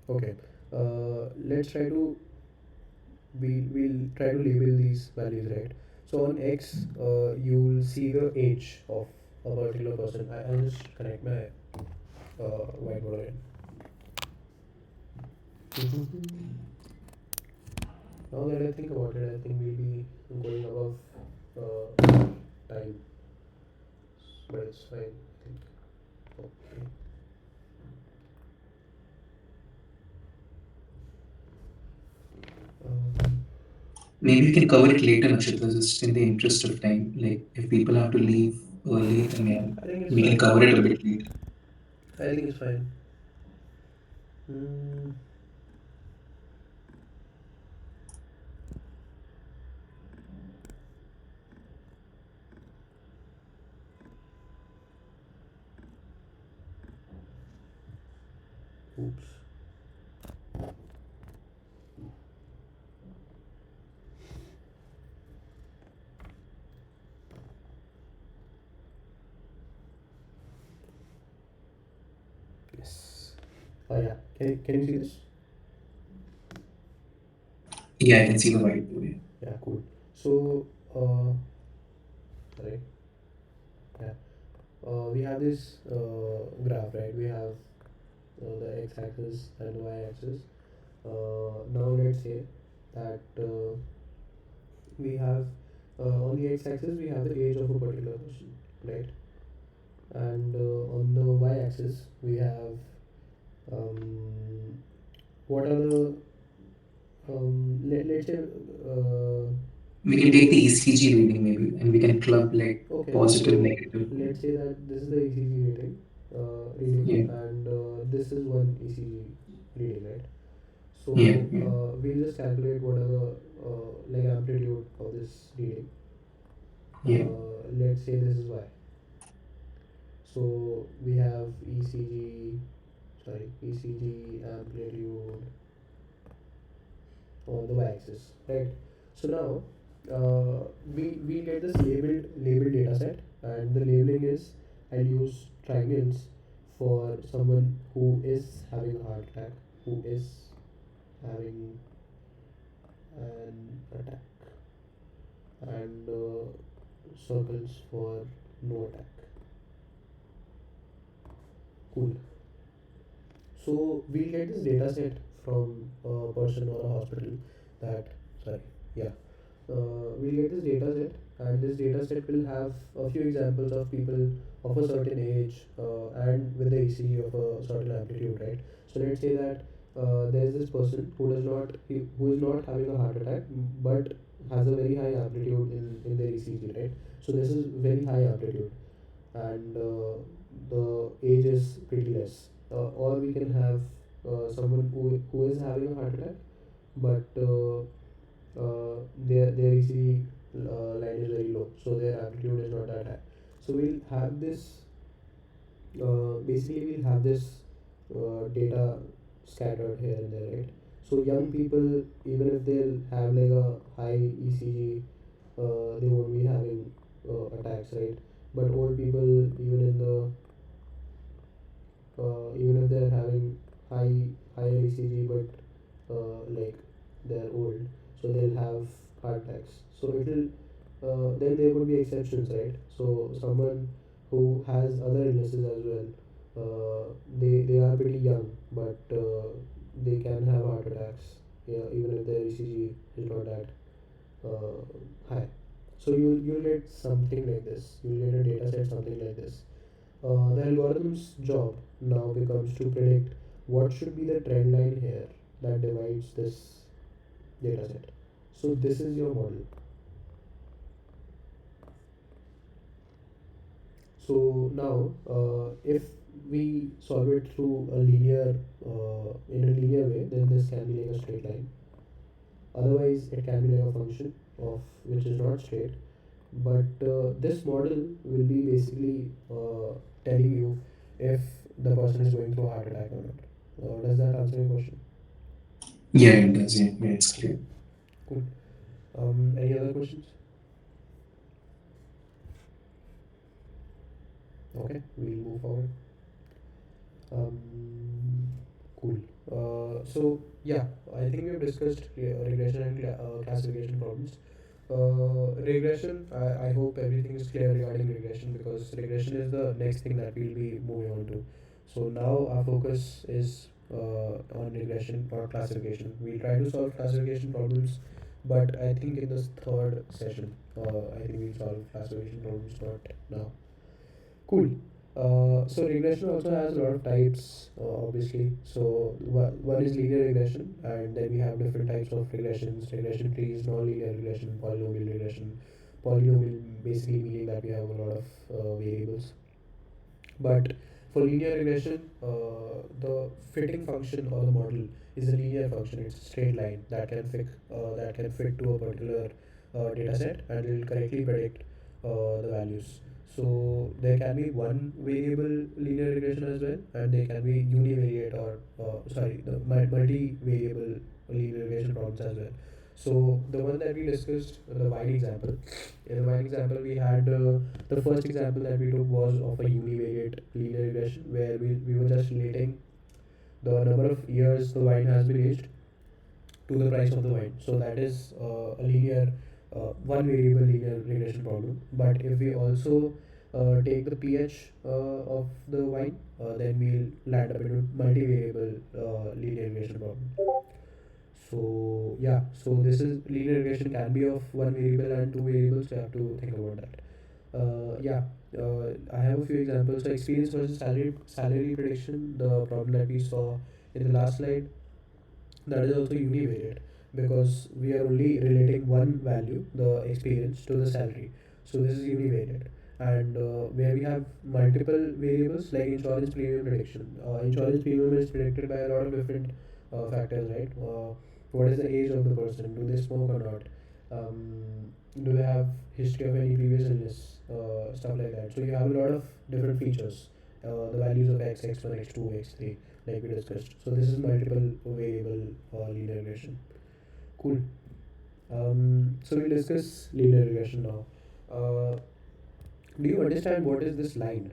okay, let's try to we'll try to label these values, right? So on X, you'll see the age of a particular person. I'll just connect my whiteboard again. Now that I think about it, I think we'll be going above time, but it's fine. I think. Okay. Um, Maybe we can cover it later, Nakshatra, just in the interest of time. Like if people have to leave early, then yeah, I think it's we can fine. cover it a bit later. I think it's fine. Mm, oops. Yes. Oh yeah. Can you see this? Yeah, I can see the whiteboard. Yeah. Cool. So sorry. Yeah. We have this graph, right? We have the x-axis and the y-axis. Now let's say that we have on the x-axis we have the age of a particular person, right? And on the y-axis we have um, what are the let's say We can take the ECG reading maybe, and we can club like okay, positive, so negative. let's say that this is the ECG reading, Yeah, and this is one ECG reading, right? yeah, So yeah. we'll just calculate what are the like amplitude of this reading. Yeah. Let's say this is y. So we have ECG, sorry, ECG amplitude on the y-axis, right? So now we get this labeled data set, and the labeling is I'll use triangles for someone who is having a heart attack, who is having an attack, and circles for no attack. Cool. So we'll get this data set from a person or a hospital that, sorry, yeah, we'll get this data set, and this data set will have a few examples of people of a certain age and with the ECG of a certain amplitude, right? So let's say that there's this person who is not having a heart attack but has a very high amplitude in their ECG, right? So this is very high amplitude, and the age is pretty less. Or we can have someone who is having a heart attack, but their ECG line is very low, so their amplitude is not that high. So we'll have this. Basically, we'll have this data scattered here and there, right? So young people, even if they'll have like a high ECG, they won't be having attacks, right? But old people, even if they're having higher ECG, but like they're old, so they'll have heart attacks. So it'll then there would be exceptions, right? So someone who has other illnesses as well, they are pretty young, but they can have heart attacks, yeah, even if their ECG is not that high. So you'll get something like this. You'll get a data set something like this. The algorithm's job now becomes to predict what should be the trend line here that divides this dataset. So this is your model. So now, if we solve it through a linear, in a linear way, then this can be like a straight line. Otherwise, it can be like a function of which is not straight. But this model will be basically telling you if the person is going through a heart attack or not. Does that answer your question? Yeah, it does. Yeah, yeah, it's clear. Cool. Any other questions? Okay, we'll move forward. Um, cool. So yeah, I think we have discussed regression and classification problems. Regression, I hope everything is clear regarding regression, because regression is the next thing that we'll be moving on to. So now our focus is on regression or classification. We'll try to solve classification problems, but I think in this third session, I think we'll solve classification problems, not now. Cool. So regression also has a lot of types, obviously. So one is linear regression, and then we have different types of regressions: regression trees, non-linear regression, polynomial regression. Polynomial basically meaning that we have a lot of variables. But for linear regression, the fitting function or the model is a linear function. It's a straight line that can fit to a particular data set, and it will correctly predict the values. So there can be one variable linear regression as well, and there can be univariate or the multi-variable linear regression problems as well. So the one that we discussed, the wine example. In the wine example, we had the first example that we took was of a univariate linear regression where we were just relating the number of years the wine has been aged to the price of the wine. So that is a linear, one variable linear regression problem. But if we also take the pH of the wine, then we'll land up into multivariable linear regression problem. So yeah, so this is linear regression can be of one variable and two variables. So you have to think about that. Yeah, I have a few examples. So experience versus salary prediction, the problem that we saw in the last slide, that is also univariate because we are only relating one value, the experience, to the salary. So this is univariate. And where we have multiple variables like insurance premium prediction. Insurance premium is predicted by a lot of different factors, right? What is the age of the person? Do they smoke or not? Do they have history of any previous illness? Stuff like that. So you have a lot of different features. The values of x, x1, x2, x3, like we discussed. So this is multiple variable linear regression. Cool. So we'll discuss linear regression now. Do you understand what is this line?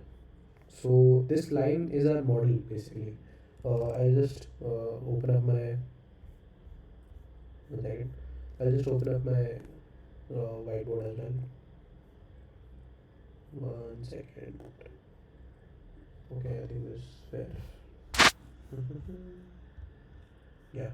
So this line is our model basically. I'll just open up my one second. I'll just open up my whiteboard as well. One second. Okay, I think this is fair. Yeah.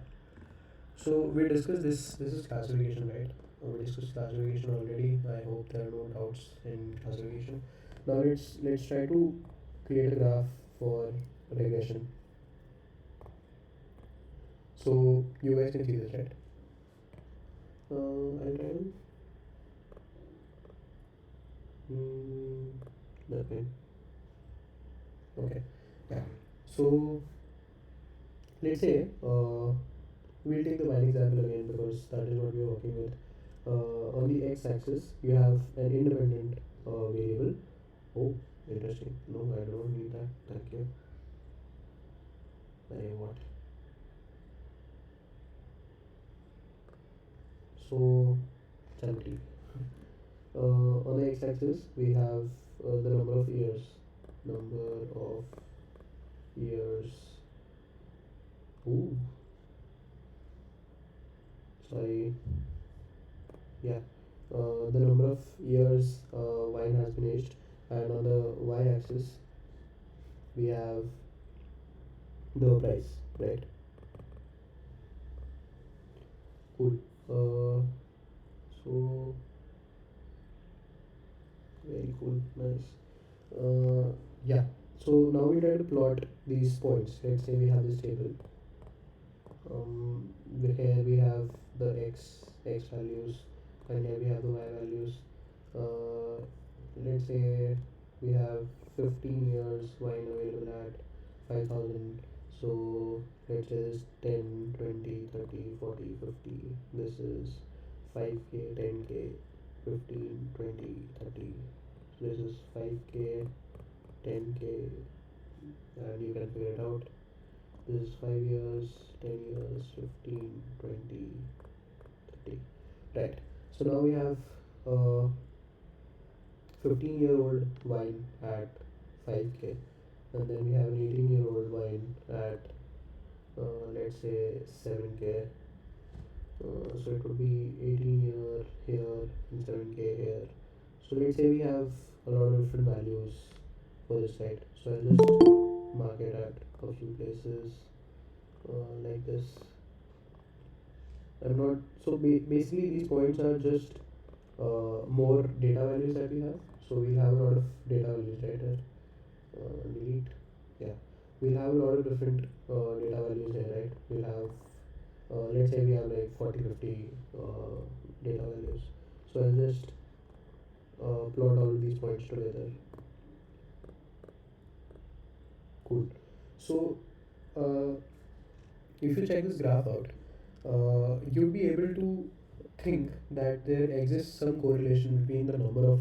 So we discussed this. This is classification, right? We discussed classification already. I hope there are no doubts in classification. Now let's try to create a graph for regression. So you guys can see this, right? I'll try to. Okay. Okay. Yeah. So let's say we'll take the wine example again because that is what we are working with. On the x-axis, you have an independent variable. Oh, interesting. No, I don't need that. Thank you. I what? So, charity. On the x-axis, we have the number of years. Number of years. Ooh, sorry. Yeah. The number of years wine has been aged, and on the y-axis, we have the price, right? Cool. So very cool, nice. Yeah. So now we try to plot these points. Let's say we have this table. Here we have the x values, and here we have the y values. Uh, let's say we have 15 years wine available at 5,000. So let's say this 10, 20, 30, 40, 50. This is 5k, 10k, 15, 20, 30. So this is 5k, 10k, and you can figure it out. This is 5 years, 10 years, 15, 20, 30. Right. So now we have a 15-year-old wine at 5k, and then we have an 18-year-old wine at let's say 7k. So it would be 18 year here and 7k here. So let's say we have a lot of different values for this site. So I'll just mark it at a few places. like this. I'm not so basically these points are just more data values that we have. So we'll have a lot of data values right here. Delete. Yeah, we'll have a lot of different data values here, right? We'll have let's say we have like 40 50 data values. So I'll just plot all of these points together. Cool. So uh, if you check this graph out, you'll be able to think that there exists some correlation between the number of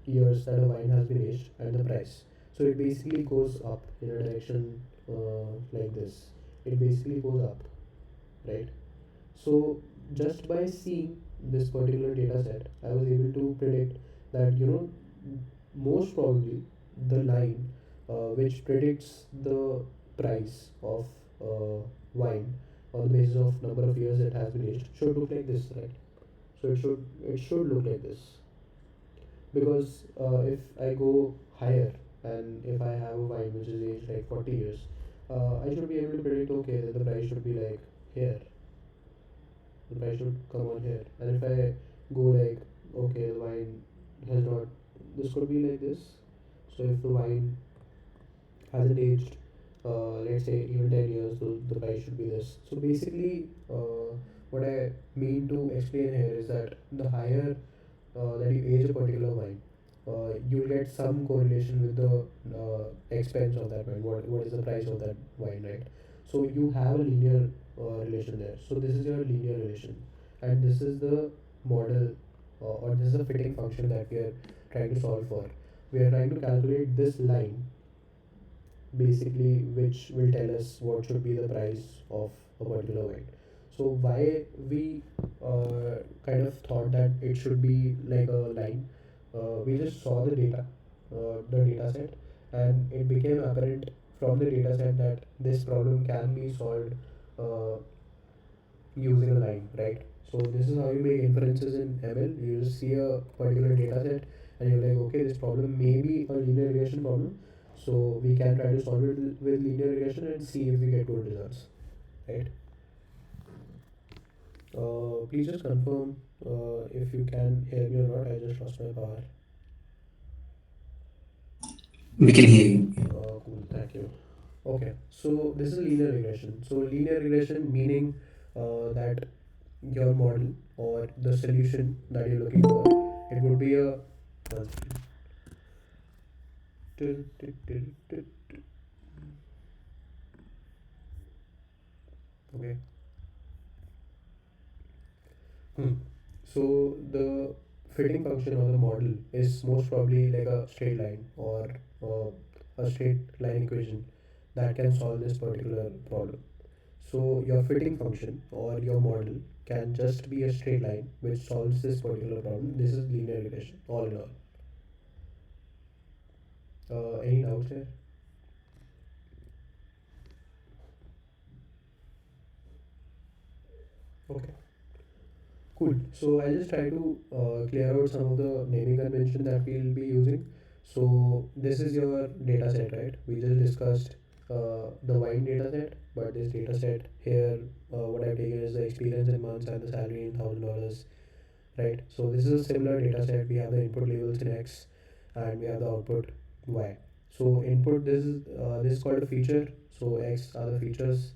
years that a wine has been aged and the price. So it basically goes up in a direction like this. It basically goes up, right? So just by seeing this particular data set, I was able to predict that most probably the line which predicts the price of wine on the basis of number of years it has been aged should look like this, right? So it should look like this because if I go higher and if I have a wine which is aged like 40 years, I should be able to predict okay that the price should be like here, the price should come on here. And if I go like, okay, the wine has not, this could be like this. So if the wine hasn't aged, let's say even 10 years, so the price should be this. So basically, what I mean to explain here is that the higher that you age a particular wine, you'll get some correlation with the expense of that wine. What is the price of that wine, right? So you have a linear relation there. So this is your linear relation, and this is the model, or this is the fitting function that we are trying to solve for. We are trying to calculate this line basically, which will tell us what should be the price of a particular wine. So why we kind of thought that it should be like a line, we just saw the data set, and it became apparent from the data set that this problem can be solved uh, using a line, right? So this is how you make inferences in ML. You just see a particular data set and you're like, okay, this problem may be a linear regression problem. So we can try to solve it with linear regression and see if we get good results, right? Please just confirm if you can hear me or not. I just lost my power. We can hear you. Cool, thank you. Okay, so this is linear regression. So linear regression meaning that your model or the solution that you're looking for, it would be a one second. Okay. Hmm. So the fitting function of the model is most probably like a straight line or a straight line equation that can solve this particular problem. So your fitting function or your model can just be a straight line which solves this particular problem. This is linear regression, all in all. Any doubts here? Okay, cool. So I'll just try to clear out some of the naming convention that we'll be using. So this is your data set, right? We just discussed the wine data set, but this data set here, what I've taken is the experience in months and the salary in $1,000, right? So this is a similar data set. We have the input labels in X and we have the output Y. So input, this is called a feature. So X are the features,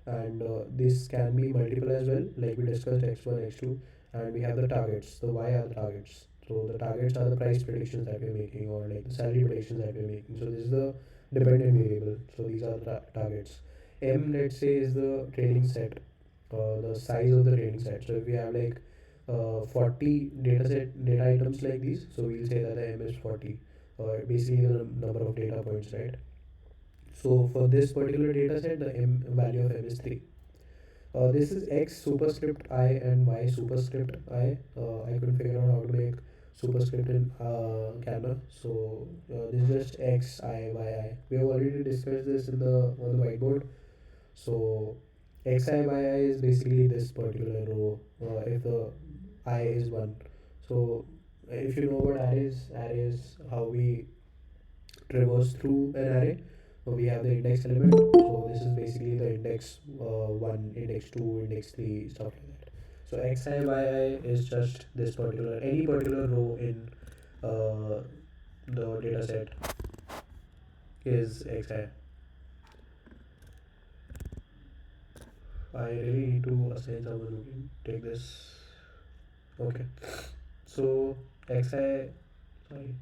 and this can be multiple as well, like we discussed x1 x2, and we have the targets. The y are the targets. So the targets are the price predictions that we're making, or like the salary predictions that we're making. So this is the dependent variable. So these are the targets. M, let's say, is the training set, the size of the training set. So if we have like 40 data items like these, so we'll say that the M is 40, basically the number of data points, right? So for this particular data set, the M value of M is 3. This is X superscript I and Y superscript I. I couldn't figure out how to make superscript in Canva. So this is just X I Y I. We have already discussed this in the on the whiteboard. So X I Y I is basically this particular row. If the I is 1. So if you know what array is how we traverse through an array. we have the index element. So this is basically the index 1, index 2, index 3, stuff like that. So xi yi is just this particular, any particular row in uh, the data set is xi. I really need to assign someone who can take this. Okay. So xi, sorry,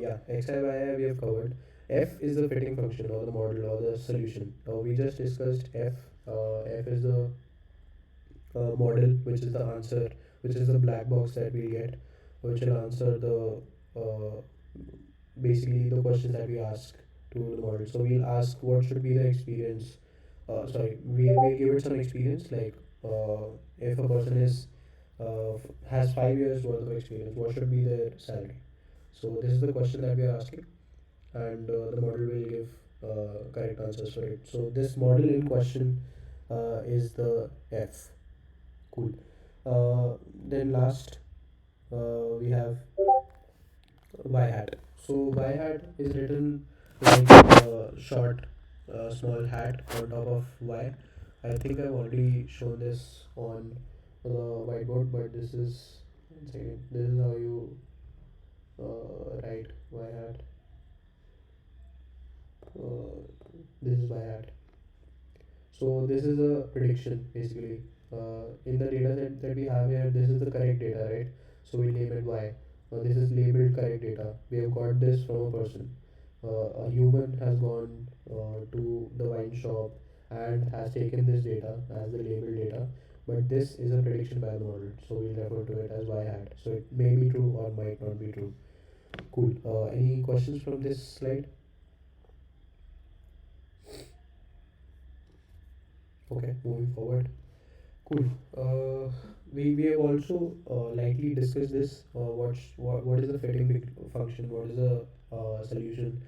yeah, xi yi we have covered. F is the fitting function or the model or the solution. We just discussed f. F is the model, which is the answer, which is the black box that we get, which will answer the basically the questions that we ask to the model. So we'll ask what should be the experience. Sorry, we'll give it some experience, like if a person is has 5 years worth of experience, what should be their salary? So this is the question that we are asking, and the model will give correct answers for it. So this model in question is the F. Cool. Then last we have y hat. So y hat is written like a short, small hat on top of y. I think I've already shown this on the whiteboard, but this is, one second. This is how you write y hat. This is y hat. So this is a prediction basically. In the data set that we have here, this is the correct data, right? So we name it y. This is labeled correct data. We have got this from a person. A human has gone to the wine shop and has taken this data as the labeled data, but this is a prediction by the model, so we'll refer to it as y hat. So it may be true or might not be true. Cool. Any questions from this slide? Okay, moving forward. Cool. We have also lightly discussed this. What is the fitting function? What is the solution?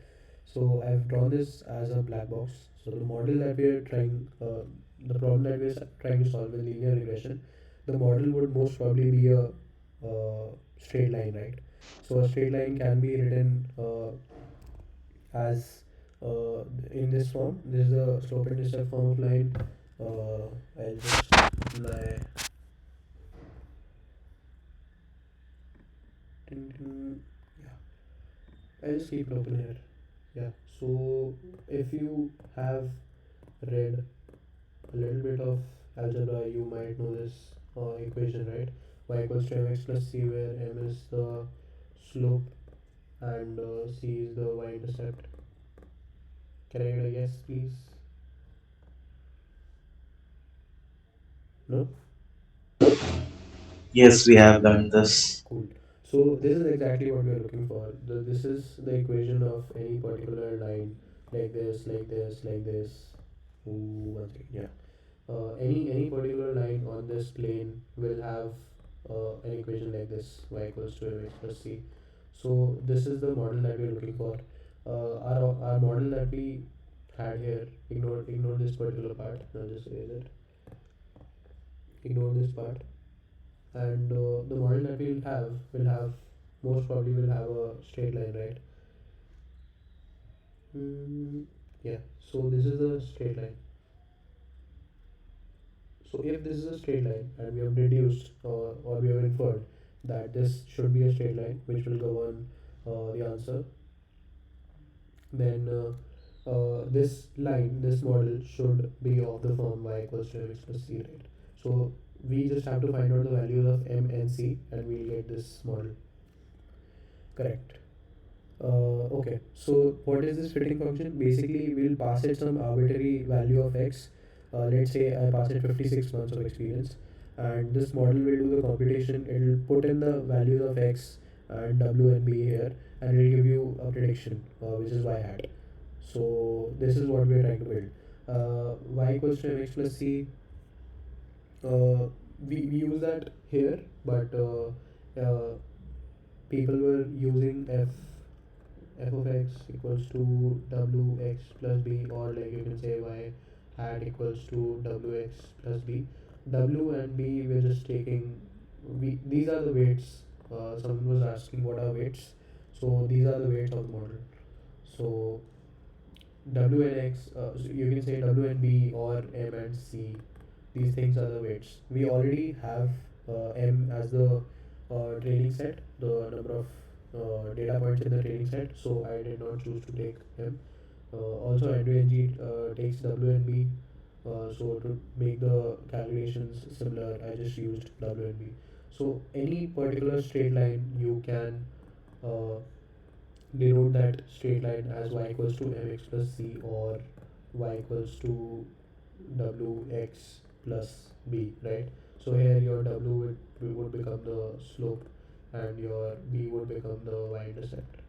So I've drawn this as a black box. So the model that we are trying, the problem that we are trying to solve with linear regression, the model would most probably be a straight line, right? So a straight line can be written as in this form. This is the slope intercept form of line. I'll just apply. Yeah, I'll just keep it open here. Yeah. So if you have read a little bit of algebra, you might know this equation, right? Y equals to mx plus c, where m is the slope and c is the y-intercept. Can I get a yes, please? No? Yes, we have done this. Cool. So this is exactly what we are looking for. This is the equation of any particular line, like this, like this, like this. Ooh, one second. Yeah. Any particular line on this plane will have an equation like this: y equals to mx plus c. So this is the model that we are looking for. Our model that we had here. Ignore this particular part. I'll just erase it. Ignore this part, and the model that we'll have most probably will have a straight line, right? Yeah. So this is the straight line. So if this is a straight line and we have deduced or we have inferred that this should be a straight line which will govern the answer, then this line, this model should be of the form y equals to mx plus c, right? So we just have to find out the values of m and c and we'll get this model. Correct. Okay, so what is this fitting function? Basically, we'll pass it some arbitrary value of x. Let's say I pass it 56 months of experience, and this model will do the computation. It will put in the values of x and w and b here, and it will give you a prediction, which is y hat. So this is what we are trying to build. Y equals to mx plus c. We use that here, but people were using f of x equals to wx plus b, or like you can say y hat equals to wx plus b. W and b we're just taking, these are the weights. Someone was asking what are weights, so these are the weights of the model. So W and X, so you can say W and B or M and C. These things are the weights. We already have M as the training set, the number of data points in the training set. So I did not choose to take M. Also, Andrew and G takes W and B. So to make the calculations similar, I just used W and B. So any particular straight line, you can uh, denote that straight line as y equals to mx plus c or y equals to wx plus b, right? So here your w would become the slope and your b would become the y-intercept.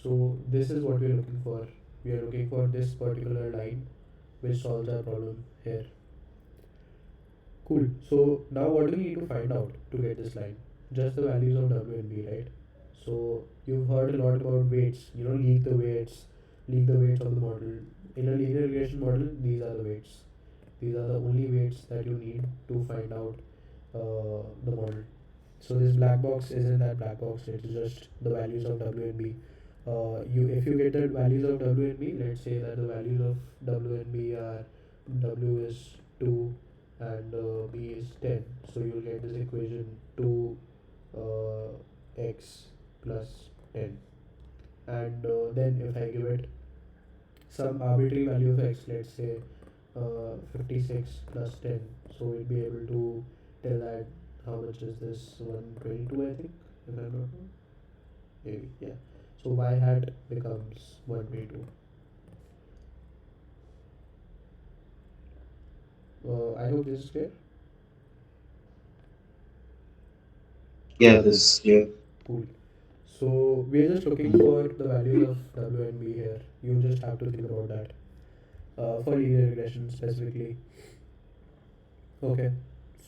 So this is what we are looking for. We are looking for this particular line which solves our problem here. Cool. So now what do we need to find out to get this line? Just the values of W and B, right? So you've heard a lot about weights. Leak the weights of the model. In a linear regression model, these are the weights. These are the only weights that you need to find out the model. So this black box isn't that black box. It's just the values of W and B. If you get the values of W and B, let's say that the values of W and B are W is 2 and B is 10. So you'll get this equation 2 x plus 10. And then if I give it some arbitrary value of x, let's say 56 plus 10, so we'll be able to tell that how much is this 122, I think, if I'm not wrong. Maybe, yeah. So y hat becomes 122. I hope this is clear. Yeah, this yeah. Cool. So we're just looking for the values of w and b here. You just have to think about that for linear regression specifically. Okay.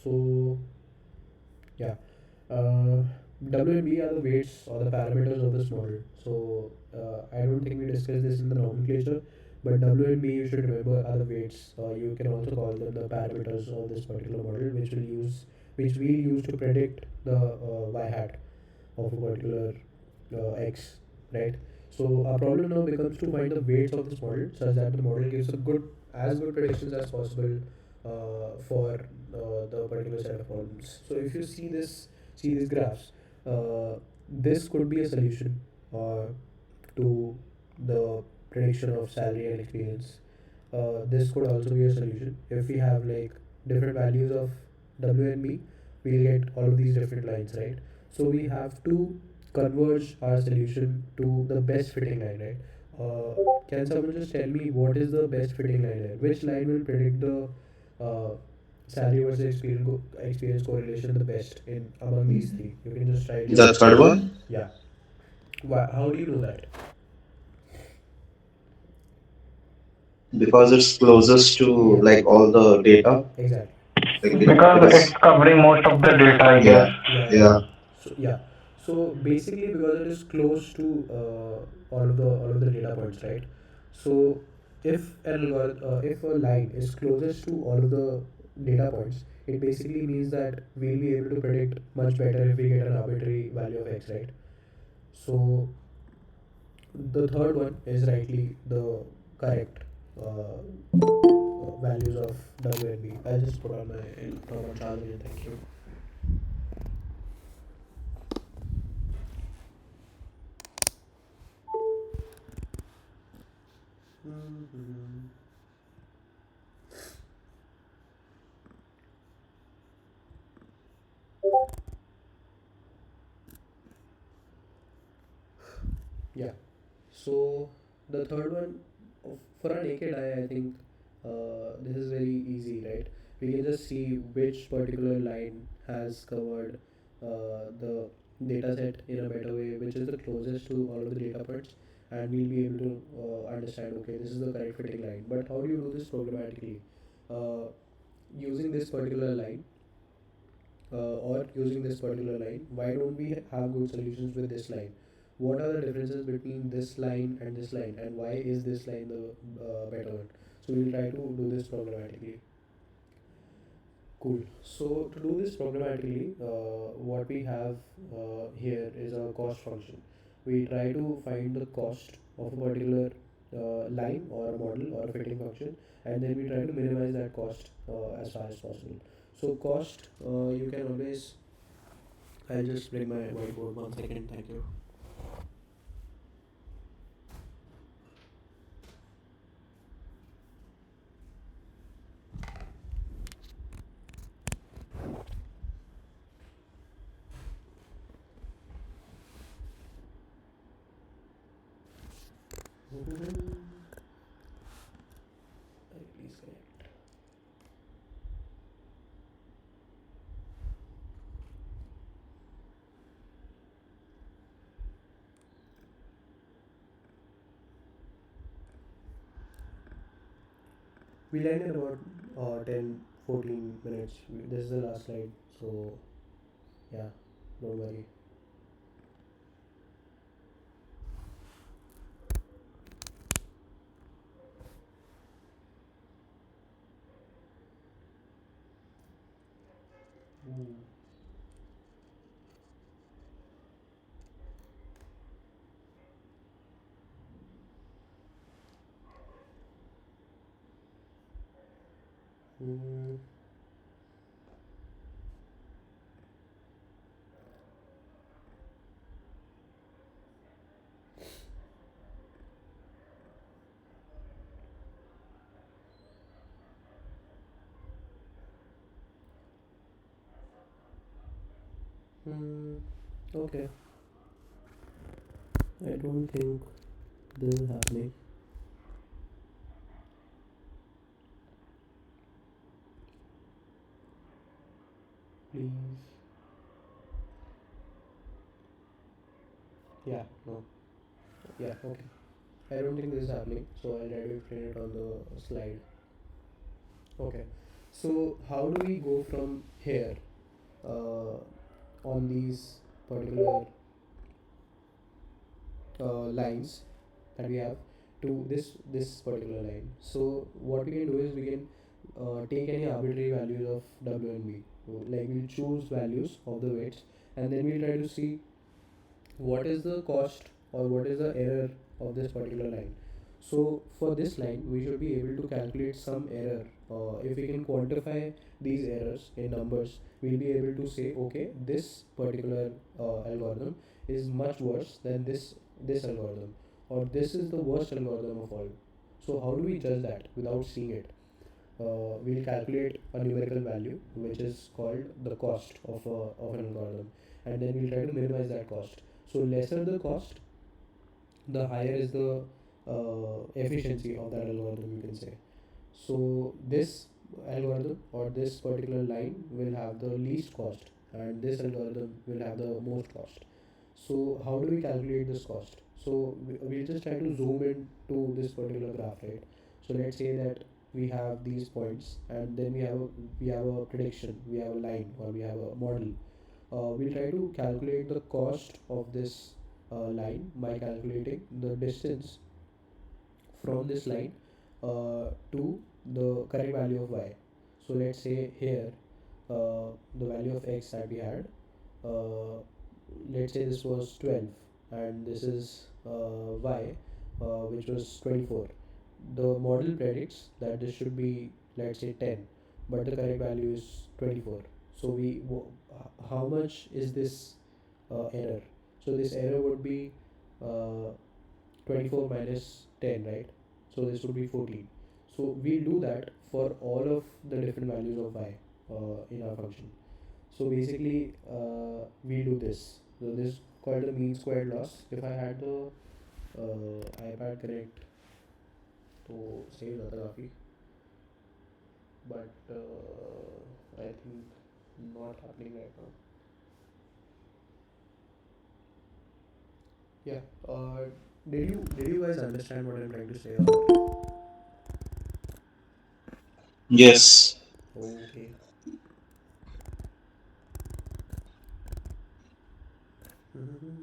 So yeah, uh, W and B are the weights or the parameters of this model. So I don't think we discussed this in the nomenclature, but W and B you should remember are the weights. You can also call them the parameters of this particular model, which we use to predict the y hat of a particular x, right? So our problem now becomes to find the weights of this model such that the model gives a good predictions as possible for the particular set of problems. So if you see these graphs, this could be a solution to the prediction of salary and experience. This could also be a solution if we have like different values of w and b. We'll get all of these different lines, right? So we have to converge our solution to the best fitting line, right? Can someone just tell me what is the best fitting line here? Which line will predict the uh, salary versus experience correlation the best in among these three? You can just write your The third one, yeah. Why, how do you know that? because it's closest to Yeah, like all the data. exactly. Like it Because it's is. covering most of the data, I Yeah, guess. yeah. So yeah, so basically because it is close to all of the data points, right? So if a line is closest to all of the data points, it basically means that we'll be able to predict much better if we get an arbitrary value of x, right? So the third one is rightly the correct values of w and b. I'll just put on my normal charging and thank you. Mhm. Yeah. So the third one, for a naked eye, I think this is very easy, right? We can just see which particular line has covered the data set in a better way, which is the closest to all of the data points, and we'll be able to understand, okay, this is the correct fitting line. But how do you do this programmatically? Uh, Using this particular line, or using this particular line, why don't we have good solutions with this line? What are the differences between this line and this line, and why is this line the better one? So we'll try to do this programmatically. Cool. So to do this programmatically, what we have here is a cost function. we try to find the cost of a particular line or a model or a fitting function, and then we try to minimize that cost as far as possible. So cost, you can always, I'll just bring my whiteboard 1 second, thank you. Please connect. We land in about 10 14 minutes. This is the last slide, so yeah, don't worry. Ooh. Mm. Mm. Okay, I don't think this is happening. Please. Yeah, no. Yeah, okay. I don't think this is happening, so I'll try to explain it on the slide. Okay. So how do we go from here on these particular lines that we have to this particular line? So what we can do is we can take any arbitrary values of w and b. So, like we'll choose values of the weights, and then we'll try to see what is the cost or what is the error of this particular line. So for this line we should be able to calculate some error. If we can quantify these errors in numbers, we'll be able to say okay, this particular algorithm is much worse than this algorithm, or this is the worst algorithm of all. So how do we judge that without seeing it? We'll calculate a numerical value which is called the cost of an algorithm, and then we'll try to minimize that cost. So lesser the cost, the higher is the efficiency of that algorithm, you can say. So this algorithm or this particular line will have the least cost, and this algorithm will have the most cost. So how do we calculate this cost? So we'll just try to zoom into this particular graph, right? So let's say that we have these points, and then we have a prediction, we have a line, or we have a model. We'll try to calculate the cost of this line by calculating the distance from this line to the correct value of y. So let's say here the value of x that we had, uh, let's say this was 12, and this is y, which was 24. The model predicts that this should be, let's say, 10, but the correct value is 24. So how much is this error? So this error would be uh, 24 minus 10, right? So this would be 14. So we'll do that for all of the different values of y in our function. So basically we do this. So this is called the mean squared loss. If I had the iPad connect to save the काफ़ी, but I think not happening right now. Yeah. Did you guys understand what I'm trying to say? Yes. Okay. Mhm.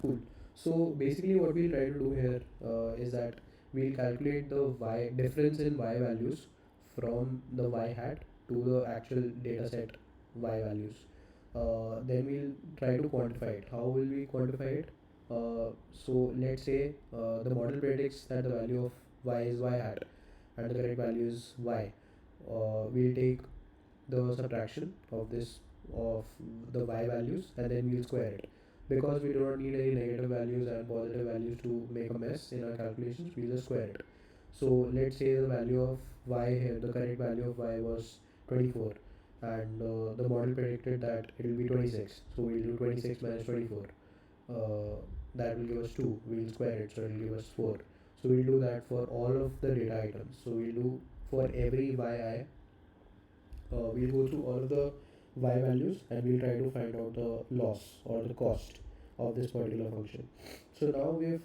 Cool. So basically, what we'll try to do here is that we'll calculate the y difference in y values from the y hat to the actual data set y values. Then we'll try to quantify it. How will we quantify it? So let's say the model predicts that the value of y is y hat and the correct value is y. We'll take the subtraction of this of the y values and then we'll square it. Because we do not need any negative values and positive values to make a mess in our calculations, we'll just square it. So let's say the value of y here, the correct value of y was 24, and the model predicted that it will be 26. So we'll do 26 minus 24. Uh, that will give us 2. We'll square it, so it will give us 4. So we'll do that for all of the data items. So we'll do for every yi, we'll go through all of the y values and we'll try to find out the loss or the cost of this particular function. So now we've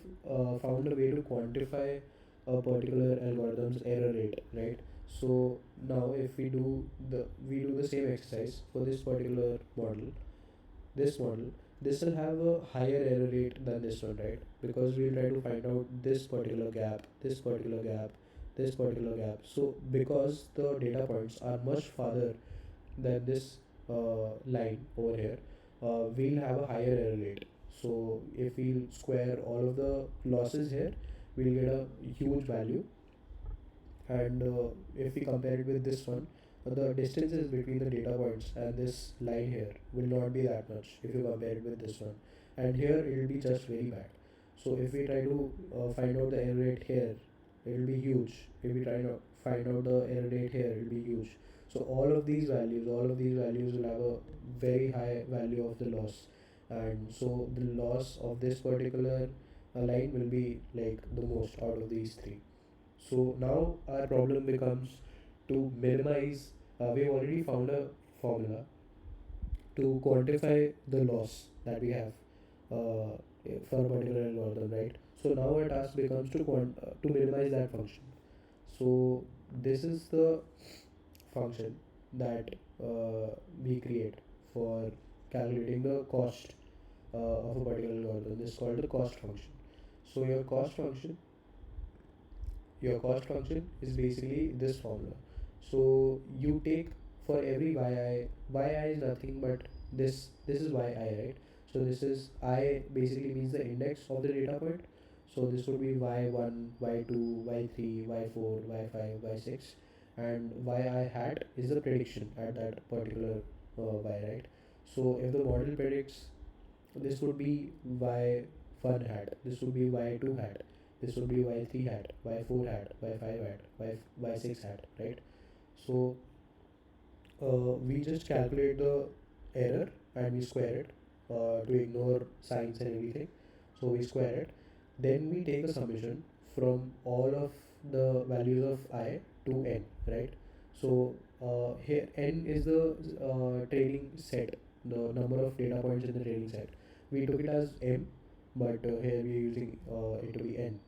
found a way to quantify a particular algorithm's error rate, right? So now if we do the same exercise for this particular model, this model, this will have a higher error rate than this one, right? Because we'll try to find out this particular gap, this particular gap, this particular gap. So because the data points are much farther than this line over here, we'll have a higher error rate. So if we'll square all of the losses here, we'll get a huge value. And if we compare it with this one, the distances between the data points and this line here will not be that much if you compare it with this one, and here it will be just very bad. So if we try to find out the error rate here, it will be huge. If we try to find out the error rate here, it will be huge. So all of these values will have a very high value of the loss, and so the loss of this particular line will be like the most out of these three. So now our problem becomes to minimize. We've already found a formula to quantify the loss that we have for a particular algorithm, right? So now our task becomes to minimize that function. So this is the function that we create for calculating the cost of a particular algorithm. This is called the cost function. So your cost function is basically this formula. So you take for every yi is nothing but this is yi, right? So this is I basically means the index of the data point. So this would be y1, y2, y3, y4, y5, y6, and yi hat is the prediction at that particular y, right? So if the model predicts, this would be y1 hat, this would be y2 hat, this would be y3 hat, y4 hat, y5 hat, y6 hat, right? So we just calculate the error and we square it to ignore signs and everything. So we square it, then we take a summation from all of the values of I to n, right? So here n is the trailing set, the number of data points in the trailing set. We took it as m, but here we are using it to be n.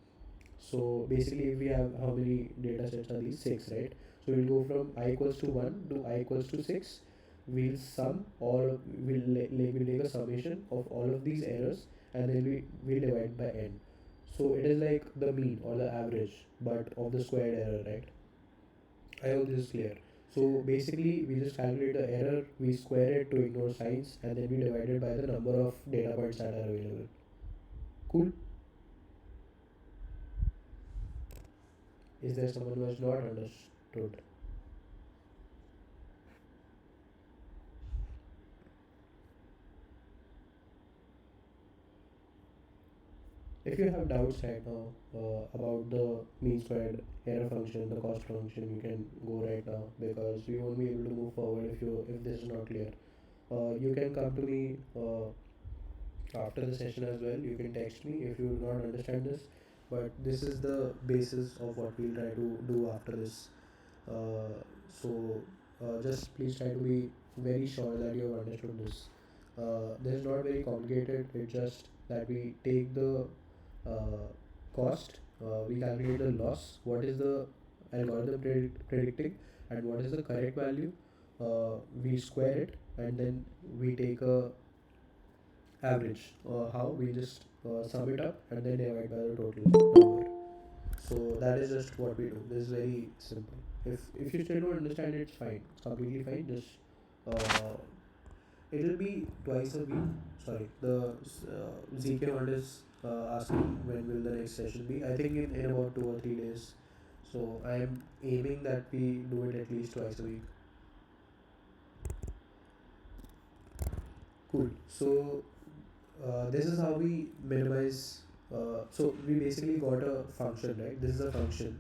So basically, if we have how many data sets are these? Six, right? So we'll go from I equals to 1 to I equals to 6. We'll sum all, we'll take a summation of all of these errors and then we'll divide by n. So it is like the mean or the average, but of the squared error, right? I hope this is clear. So basically, we just calculate the error, we square it to ignore signs, and then we divide it by the number of data points that are available. Cool? Is there someone who has not understood? If you have doubts right now about the mean squared error function, the cost function, you can go right now because you won't be able to move forward if this is not clear. You can come to me after the session as well. You can text me if you do not understand this, but this is the basis of what we'll try to do after this. So just please try to be very sure that you have understood this. This is not very complicated. It's just that we take the uh, cost, we calculate the loss, what is the algorithm predicting, and what is the correct value. We square it and then we take a average. How we just sum it up and then divide by the total number. So that is just what we do. This is very simple. If you still don't understand, it's fine. It's completely fine. Just uh, It'll be twice a week. Sorry, the ZK Hond is asking when will the next session be. I think in about 2 or 3 days. So I'm aiming that we do it at least twice a week. Cool. So this is how we minimize. So we basically got a function, right? This is a function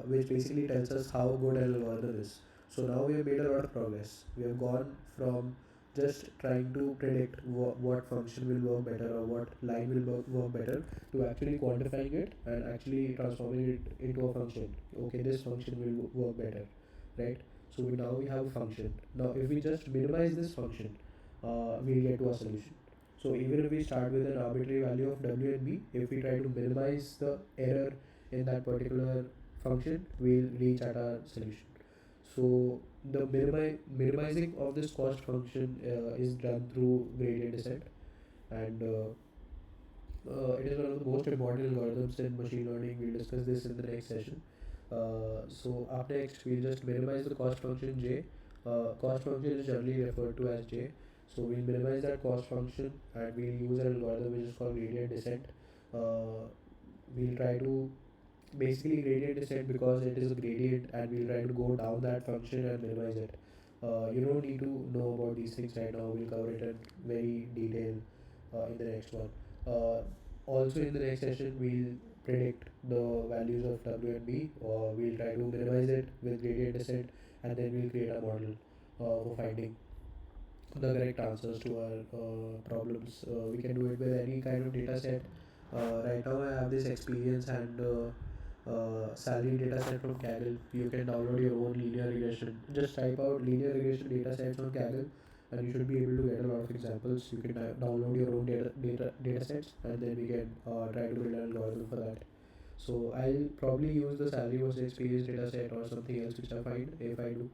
which basically tells us how good an algorithm is. So now we have made a lot of progress. We have gone from just trying to predict what function will work better or what line will work better to actually quantifying it and actually transforming it into a function. Okay, this function will work better, right? So now we have a function. Now if we just minimize this function, we'll get to a solution. So even if we start with an arbitrary value of w and b, if we try to minimize the error in that particular function, we'll reach at our solution. So the minimizing of this cost function is done through gradient descent, and it is one of the most important algorithms in machine learning. We'll discuss this in the next session. So up next, we'll just minimize the cost function j. Cost function is generally referred to as j. So we'll minimize that cost function and we'll use an algorithm which is called gradient descent. We'll try to basically gradient descent because it is a gradient and we'll try to go down that function and minimize it. You don't need to know about these things right now. We'll cover it in very detail in the next one. Also in the next session we'll predict the values of w and b, or we'll try to minimize it with gradient descent, and then we'll create a model for finding the correct answers to our problems. We can do it with any kind of data set. Right now I have this experience and salary data set from Kaggle. You can download your own linear regression. Just type out linear regression data sets on Kaggle and you should be able to get a lot of examples. You can download your own data sets, and then we can try to build an algorithm for that. So I'll probably use the salary versus experience data set or something else which I find if I do.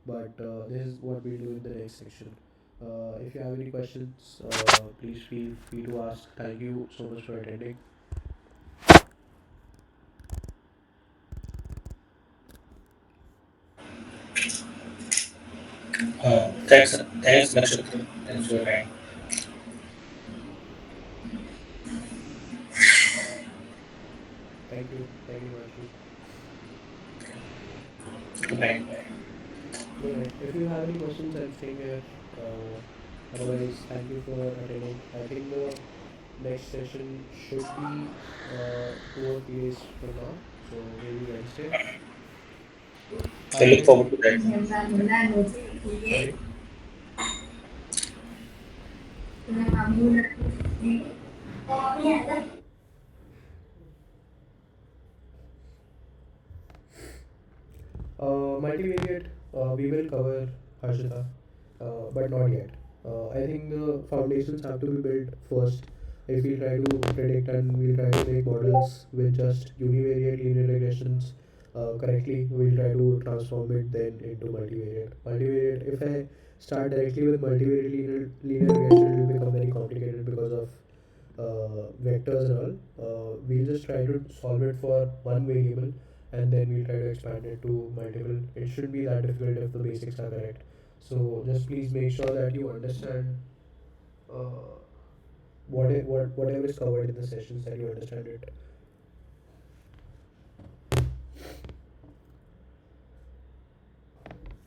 But this is what we'll do in the next section. If you have any questions, please feel free to ask. Thank you so much for attending. Thanks, Nakshatra. Thanks for your time. Thank you, Manshu. Bye. Good night. If you have any questions, I'm staying here. Otherwise, thank you for attending. I think the next session should be 2 or 3 days from now, so maybe Wednesday. I look Otherwise, forward to that. sorry. Multivariate, we will cover Harshita, but not yet. I think the foundations have to be built first. If we try to predict and we'll try to make models with just univariate linear regressions correctly, we'll try to transform it then into multivariate. Multivariate, if I start directly with multivariate linear regression, it will become very complicated because of vectors and all. We'll just try to solve it for one variable and then we'll try to expand it to multiple. It shouldn't be that difficult if the basics are correct. So just please make sure that you understand whatever is covered in the sessions, that you understand it.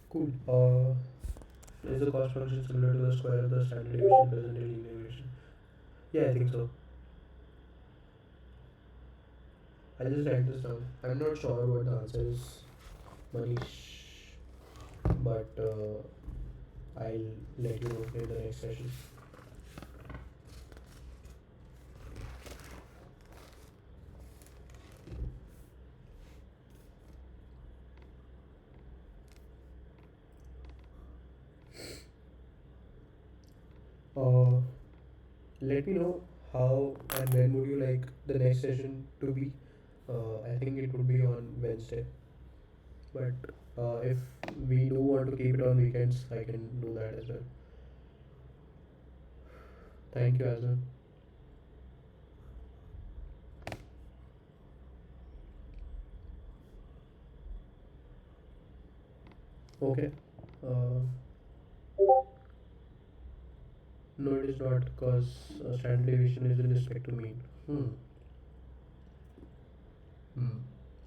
Cool. Is the cost function similar to the square of the standard deviation present in linear regression? Yeah, I think so. I'll just write this down. I'm not sure what the answer is, Manish, but I'll let you know in the next session. Uh, Let me know how and when would you like the next session to be. I think it would be on Wednesday, but if we do want to keep it on weekends, I can do that as well. Thank you, Azan. Okay. Uh, No, it is not, because standard deviation is in respect to mean. Hmm.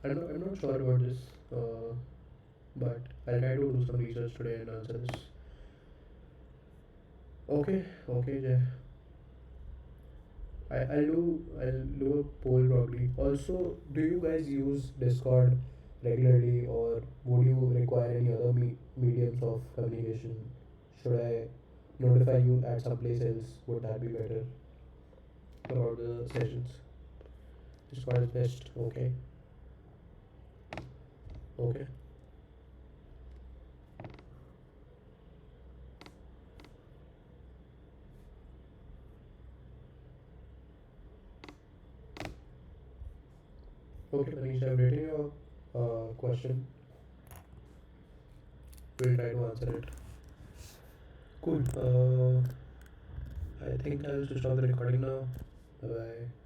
I'm not sure about this, but I'll try to do some research today and answer this. Okay, okay, Jay. I'll do a poll probably. Also, do you guys use Discord regularly, or would you require any other mediums of communication? Should I notify you at some place else? Would that be better about the sessions? Discord is best. Okay, okay, okay. Manish, I've written your question. We'll try to answer it. Cool. I think I'll switch off the recording now. Bye bye.